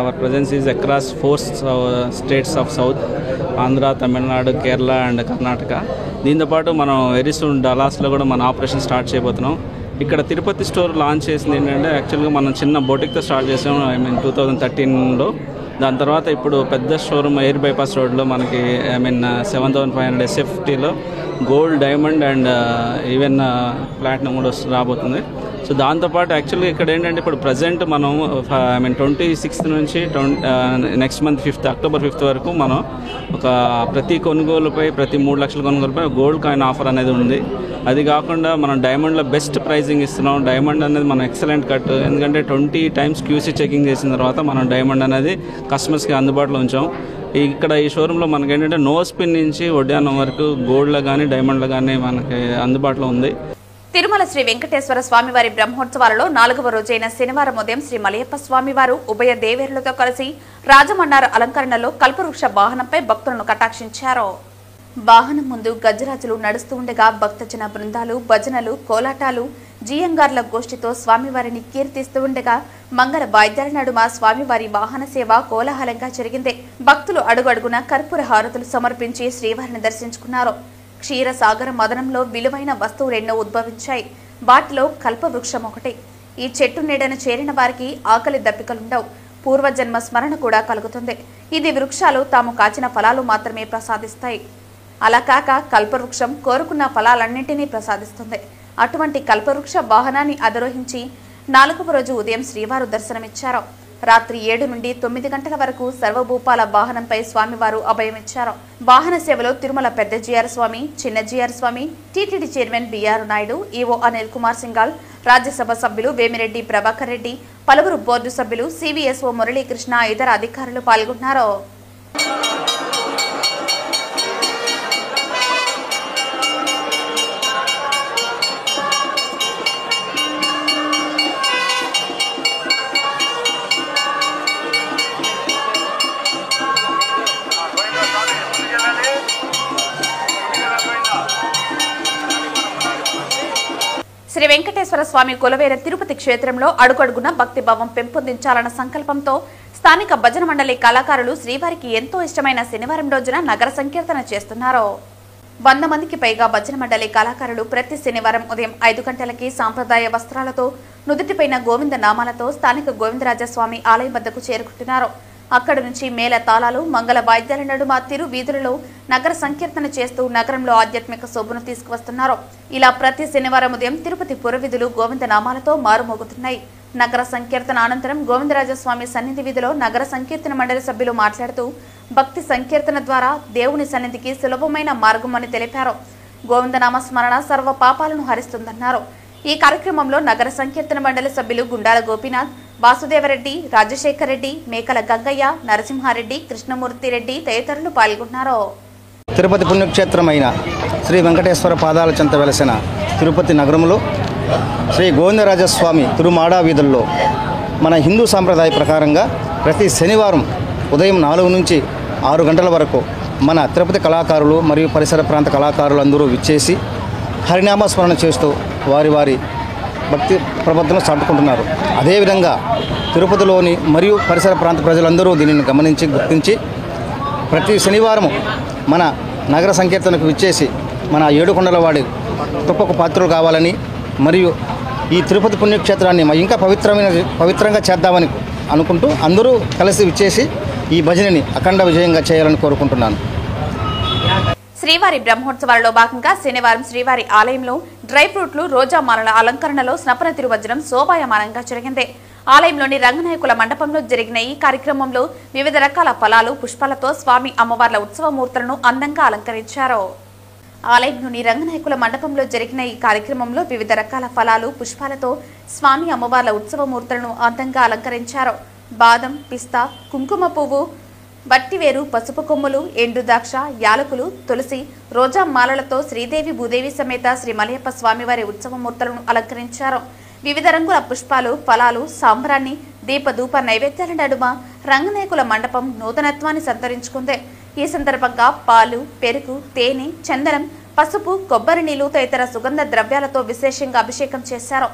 our presence is across 4 states of south, Andhra, Tamil Nadu, Kerala and Karnataka. దీంతోపాటు మనం వెరీ సూన్ డలాస్లో కూడా మన ఆపరేషన్ స్టార్ట్ చేయబోతున్నాం. ఇక్కడ తిరుపతి స్టోర్ లాంచ్ చేసింది ఏంటంటే యాక్చువల్గా మనం చిన్న బొటిక్తో స్టార్ట్ చేసాం 2013లో. దాని తర్వాత ఇప్పుడు పెద్ద షోరూమ్ ఎయిర్ బైపాస్ రోడ్లో మనకి 7500 SFTలో gold, diamond and even platinum కూడా రాబోతుంది. సో దాంతోపాటు యాక్చువల్గా ఇక్కడ ఏంటంటే ఇప్పుడు ప్రజెంట్ మనం 26th నుంచి నెక్స్ట్ మంత్ అక్టోబర్ 5th వరకు మనం ఒక ప్రతి కొనుగోలుపై ప్రతి 3 లక్షల కొనుగోలుపై గోల్డ్ కాయిన్ ఆఫర్ అనేది ఉంది. అది కాకుండా మనం డైమండ్లో బెస్ట్ ప్రైజింగ్ ఇస్తున్నాం. డైమండ్ అనేది మనం ఎక్సలెంట్ కట్, ఎందుకంటే 20 times QC చెకింగ్ చేసిన తర్వాత మనం డైమండ్ అనేది కస్టమర్స్కి అందుబాటులో ఉంచాం. ఇక్కడ ఈ షోరూంలో మనకి ఏంటంటే నో స్పిన్ నుంచి వడ్డానం వరకు గోల్డ్లో కానీ డైమండ్లో కానీ మనకి అందుబాటులో ఉంది. తిరుమల శ్రీ వెంకటేశ్వర స్వామివారి బ్రహ్మోత్సవాలలో 4వ రోజైన శనివారం ఉదయం శ్రీ మలయప్ప స్వామివారు ఉభయ దేవేరులతో కలిసి రాజమన్నారు అలంకరణలో కల్పవృక్ష వాహనంపై భక్తులను కటాక్షించారు. వాహనం ముందు గజరాజులు నడుస్తూ ఉండగా భక్తజన బృందాలు, భజనలు, కోలాటాలు, జీయంగార్ల గోష్ఠితో స్వామివారిని కీర్తిస్తూ ఉండగా మంగళ వాయిద్యాల నడుమ స్వామివారి వాహన సేవ కోలాహలంగా జరిగింది. భక్తులు అడుగడుగున కర్పూర హారతులు సమర్పించి శ్రీవారిని దర్శించుకున్నారు. క్షీరసాగర మదనంలో విలువైన వస్తువులెన్నో ఉద్భవించాయి. వాటిలో కల్పవృక్షం ఒకటి. ఈ చెట్టు నీడను చేరిన వారికి ఆకలి దప్పికలుండవు, పూర్వజన్మ స్మరణ కూడా కలుగుతుంది. ఇది వృక్షాలు తాము కాచిన ఫలాలు మాత్రమే ప్రసాదిస్తాయి. అలా కాక కల్పవృక్షం కోరుకున్న ఫలాలన్నింటినీ ప్రసాదిస్తుంది. అటువంటి కల్పవృక్ష వాహనాన్ని అధిరోహించి 4వ రోజు ఉదయం శ్రీవారు దర్శనమిచ్చారు. రాత్రి 7 నుండి 9 గంటల వరకు సర్వభూపాల వాహనంపై స్వామివారు అభయమిచ్చారు. వాహన సేవలో తిరుమల పెద్ద జిఆర్ స్వామి, చిన్న G R Swami, TTD chairman B R Naidu, EO Anil Kumar Singhal, Rajya Sabha సభ్యులు వేమిరెడ్డి ప్రభాకర్ రెడ్డి, పలువురు బోర్డు సభ్యులు, సివిఎస్ఓ మురళీకృష్ణ, ఇతర అధికారులు పాల్గొన్నారు. శ్రీ వెంకటేశ్వర స్వామి కొలువైన తిరుపతి క్షేత్రంలో అడుగడుగున భక్తిభావం పెంపొందించాలన్న సంకల్పంతో స్థానిక భజన మండలి కళాకారులు శ్రీవారికి ఎంతో ఇష్టమైన శనివారం రోజున నగర సంకీర్తన చేస్తున్నారు. 100 మందికి పైగా భజన మండలి కళాకారులు ప్రతి శనివారం ఉదయం 5 గంటలకి సాంప్రదాయ వస్త్రాలతో నుదుటిపైన గోవింద నామాలతో స్థానిక గోవిందరాజస్వామి ఆలయం వద్దకు చేరుకుంటున్నారు. అక్కడి నుంచి మేళ తాళాలు, మంగళ వాయిద్యాల నడుమ తిరు వీధులలో నగర సంకీర్తన చేస్తూ నగరంలో ఆధ్యాత్మిక శోభను తీసుకువస్తున్నారు. ఇలా ప్రతి శనివారం ఉదయం తిరుపతి పురవీధులు గోవింద నామాలతో మారుమోగుతున్నాయి. నగర సంకీర్తన అనంతరం గోవిందరాజస్వామి సన్నిధి వీధిలో నగర సంకీర్తన మండలి సభ్యులు మాట్లాడుతూ భక్తి సంకీర్తన ద్వారా దేవుని సన్నిధికి సులభమైన మార్గం అని తెలిపారు. గోవిందనామ స్మరణ సర్వ పాపాలను హరిస్తుందన్నారు. ఈ కార్యక్రమంలో నగర సంకీర్తన మండలి సభ్యులు గుండాల గోపీనాథ్, వాసుదేవరెడ్డి, రాజశేఖర్ రెడ్డి, మేకల గంగయ్య, నరసింహారెడ్డి, కృష్ణమూర్తి రెడ్డి తదితరులు పాల్గొన్నారు. తిరుపతి పుణ్యక్షేత్రమైన శ్రీ వెంకటేశ్వర పాదాల చెంత వెలసిన తిరుపతి నగరంలో శ్రీ గోవిందరాజస్వామి తిరుమాడా వీధుల్లో మన హిందూ సాంప్రదాయ ప్రకారంగా ప్రతి శనివారం ఉదయం 4 నుంచి 6 గంటల వరకు మన తిరుపతి కళాకారులు మరియు పరిసర ప్రాంత కళాకారులు అందరూ విచ్చేసి హరినామస్మరణ చేస్తూ వారి వారి భక్తి ప్రబద్ధను చాటుకుంటున్నారు. అదేవిధంగా తిరుపతిలోని మరియు పరిసర ప్రాంత ప్రజలందరూ దీనిని గమనించి గుర్తించి ప్రతి శనివారము మన నగర సంకీర్తనకు విచ్చేసి మన ఏడుకొండల వాడి గొప్పకు పాత్రలు కావాలని మరియు ఈ తిరుపతి పుణ్యక్షేత్రాన్ని ఇంకా పవిత్రంగా చేద్దామని అనుకుంటూ అందరూ కలిసి విచ్చేసి ఈ భజనని అఖండ విజయంగా చేయాలని కోరుకుంటున్నాను. శ్రీవారి బ్రహ్మోత్సవాలలో భాగంగా శనివారం శ్రీవారి ఆలయంలో డ్రై ఫ్రూట్లు, రోజా మాలల అలంకరణలో స్నపన తిరువజ్రం శోభాయమానంగా జరిగింది. ఆలయంలోని రంగనాయకుల మండపంలో జరిగిన ఈ కార్యక్రమంలో వివిధ రకాల ఫలాలు, పుష్పాలతో స్వామి అమ్మవార్ల ఉత్సవమూర్తులను అందంగా అలంకరించారు. ఆలయంలోని రంగనాయకుల మండపంలో జరిగిన ఈ కార్యక్రమంలో వివిధ రకాల ఫలాలు పుష్పాలతో స్వామి అమ్మవార్ల ఉత్సవమూర్తులను అందంగా అలంకరించారు. బాదం, పిస్తా, కుంకుమ పువ్వు, బట్టివేరు, పసుపు కొమ్ములు, ఎండు ద్రాక్ష, యాలకులు, తులసి, రోజా మాలలతో శ్రీదేవి భూదేవి సమేత శ్రీ మలయప్ప స్వామివారి ఉత్సవమూర్తులను అలంకరించారు. వివిధ రంగుల పుష్పాలు, ఫలాలు, సాంబ్రాన్ని, దీపధూప నైవేద్యాల నడుమ రంగనాయకుల మండపం నూతనత్వాన్ని సంతరించుకుంది. ఈ సందర్భంగా పాలు, పెరుగు, తేనె, చందనం, పసుపు, కొబ్బరి నీళ్లు తదితర సుగంధ ద్రవ్యాలతో విశేషంగా అభిషేకం చేశారు.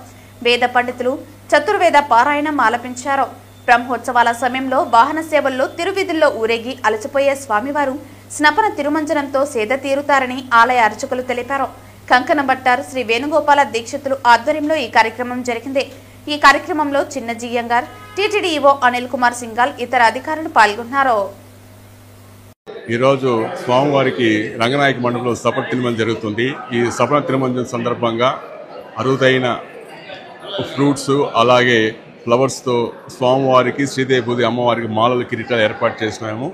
వేద పండితులు చతుర్వేద పారాయణం ఆలపించారు. బ్రహ్మోత్సవాల సమయంలో వాహన సేవల్లో తిరువీధుల్లో ఊరేగి అలసిపోయే స్వామివారు స్నపన తిరుమంజనంతో సేద తీరుతారని ఆలయ అర్చకులు తెలిపారు. కంకణ భట్టారు శ్రీ వేణుగోపాల దీక్షితులు ఆధ్వర్యంలో ఈ కార్యక్రమం జరిగింది. ఈ కార్యక్రమంలో చిన్న జియ్యంగార్, టీటీడీ ఈవో అనిల్ కుమార్ సింగాల్, ఇతర అధికారులు పాల్గొన్నారు. ఈరోజు స్వామివారికి రంగనాయక మండపంలో సపన తిరుమంజనం జరుగుతుంది. ఈ సపన తిరుమంజనం సందర్భంగా అరుదైన ఫ్రూట్స్ అలాగే ఫ్లవర్స్తో స్వామివారికి శ్రీదేవి భూదేవి అమ్మవారికి మాలల కిరీటాలు ఏర్పాటు చేసినాము.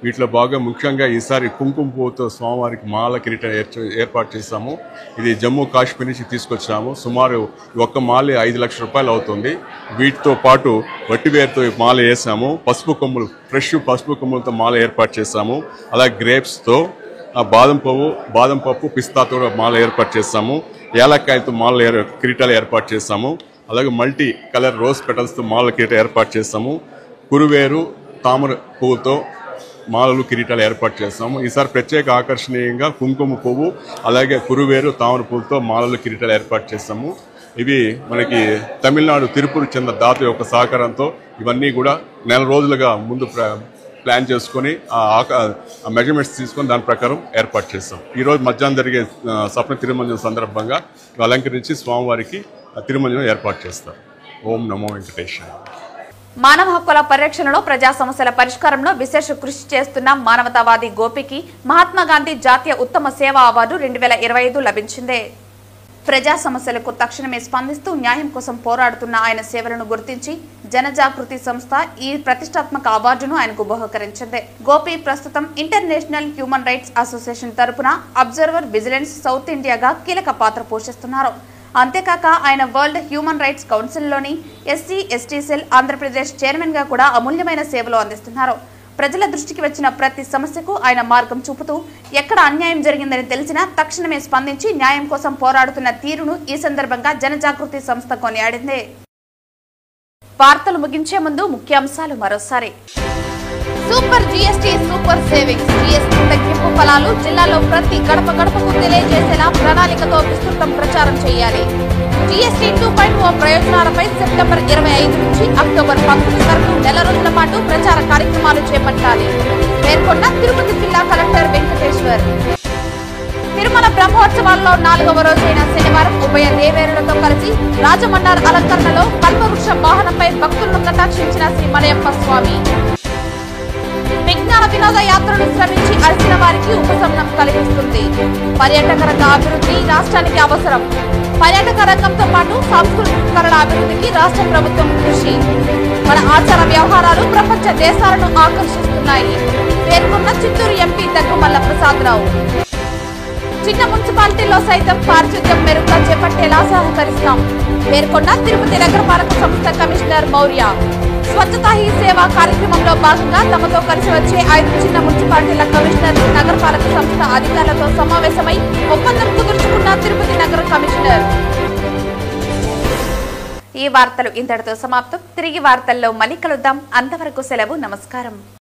వీటిలో బాగా ముఖ్యంగా ఈసారి కుంకుమ పువ్వుతో స్వామివారికి మాల కిరీటం ఏర్పాటు చేశాము. ఇది జమ్మూ కాశ్మీర్ నుంచి తీసుకొచ్చాము. సుమారు ఒక్క మాల 5 లక్షల రూపాయలు అవుతుంది. వీటితో పాటు వట్టివేరుతో మాల వేసాము. పసుపు కొమ్ములు, ఫ్రెష్ పసుపు కొమ్ములతో మాల ఏర్పాటు చేశాము. అలాగే గ్రేప్స్తో, బాదం పప్పు, పిస్తాతో మాల ఏర్పాటు చేశాము. ఏలక్కాయలతో మాల కిరీటాలు ఏర్పాటు చేశాము. అలాగే మల్టీ కలర్ రోజ్ పెటల్స్తో మాల కిరీటం ఏర్పాటు చేస్తాము. కురువేరు, తామర పువ్వుతో మాలలు కిరీటాలు ఏర్పాటు చేస్తాము. ఈసారి ప్రత్యేక ఆకర్షణీయంగా కుంకుమ పువ్వు అలాగే కురువేరు, తామర పువ్వుతో మాలలు కిరీటాలు ఏర్పాటు చేస్తాము. ఇవి మనకి తమిళనాడు తిరుపతి చెందిన దాత యొక్క సహకారంతో ఇవన్నీ కూడా నెల రోజులుగా ముందు ప్లాన్ చేసుకొని ఆ మెజర్మెంట్స్ తీసుకొని దాని ప్రకారం ఏర్పాటు చేస్తాం. ఈరోజు మధ్యాహ్నం జరిగే సప్న తిరుమంజనం సందర్భంగా అలంకరించి స్వామివారికి తిరుమంజనం ఏర్పాటు చేస్తారు. ఓం నమో వెంకటేశ్వర. మానవ హక్కుల పరిరక్షణలో ప్రజా సమస్యల పరిష్కారంలో విశేష కృషి చేస్తున్న మానవతావాది గోపికి మహాత్మాగాంధీ జాతీయ ఉత్తమ సేవా అవార్డు 2025 లభించింది. ప్రజా సమస్యలకు తక్షణమే స్పందిస్తూ న్యాయం కోసం పోరాడుతున్న ఆయన సేవలను గుర్తించి జనజాగృతి సంస్థ ఈ ప్రతిష్టాత్మక అవార్డును ఆయనకు బహుకరించింది. గోపి ప్రస్తుతం ఇంటర్నేషనల్ హ్యూమన్ రైట్స్ అసోసియేషన్ తరపున అబ్జర్వర్ విజిలెన్స్ సౌత్ ఇండియాగా కీలక పాత్ర పోషిస్తున్నారు. అంతేకాక ఆయన వరల్డ్ హ్యూమన్ రైట్స్ కౌన్సిల్లోని SC/ST సెల్ ఆంధ్రప్రదేశ్ చైర్మన్ గా కూడా అమూల్యమైన సేవలు అందిస్తున్నారు. ప్రజల దృష్టికి వచ్చిన ప్రతి సమస్యకు ఆయన మార్గం చూపుతూ ఎక్కడ అన్యాయం జరిగిందని తెలిసినా తక్షణమే స్పందించి న్యాయం కోసం పోరాడుతున్న తీరును ఈ సందర్భంగా జనజాగృతి సంస్థ కొనియాడింది. వార్తలు ముగించే ముందు ముఖ్యాంశాలు మరోసారి. Super GST super savings GST తగ్గింపు ఫలాలు జిల్లాలో ప్రతి గడప గడపకు తెలియజేసేలా ప్రణాళికతో విస్తృతం ప్రచారం చేయాలి. GST 2.0 ప్రయోజనాలపై సెప్టెంబర్ 25 నుంచి అక్టోబర్ 19 వరకు నెల రోజుల పాటు ప్రచార కార్యక్రమాలు చేపట్టాలి పేర్కొన్న తిరుపతి జిల్లా కలెక్టర్ వెంకటేశ్వర్. తిరుమల బ్రహ్మోత్సవాల్లో 4వ రోజైన శనివారం ఉభయ దేవేరులతో కలిసి రాజమన్నార్ అలంకరణలో కల్పవృక్ష వాహనంపై భక్తులను కటాక్షించిన శ్రీ మలయప్ప స్వామి. విజ్ఞాన వినోద యాత్రలు శ్రమించి అలసిన వారికి ఉపశమనం కలిగిస్తుంది. పర్యాటక రంగ అభివృద్ధి రాష్ట్రానికి అవసరం. పర్యాటక రంగంతో పాటు సాంస్కృతికరణ అభివృద్ధికి రాష్ట్ర ప్రభుత్వం కృషి. మన ఆచార వ్యవహారాలు ప్రపంచ దేశాలను ఆకర్షిస్తున్నాయి పేర్కొన్న చిత్తూరు ఎంపీ దగ్గుమల్ల ప్రసాదరావు. చిన్న మున్సిపాలిటీల్లో సైతం పారిశుద్ధ్యం మెరుగ్గా చేపట్టేలా సహకరిస్తాం పేర్కొన్న తిరుపతి నగరపాలక సంస్థ కమిషనర్ మౌర్య. స్వచ్ఛతా హీ సేవ కార్యక్రమంలో భాగంగా తమతో కలిసి వచ్చే 5 చిన్న మున్సిపాలిటీల కమిషనర్లు నగరపాలక సంస్థ అధికారులతో సమావేశమై ఒప్పందం కుదుర్చుకున్న తిరుపతి నగర కమిషనర్. ఈ వార్తలు ఇంతటితో సమాప్తం. తిరిగి వార్తల్లో మళ్ళీ కలుద్దాం. అంతవరకు సెలవు. నమస్కారం.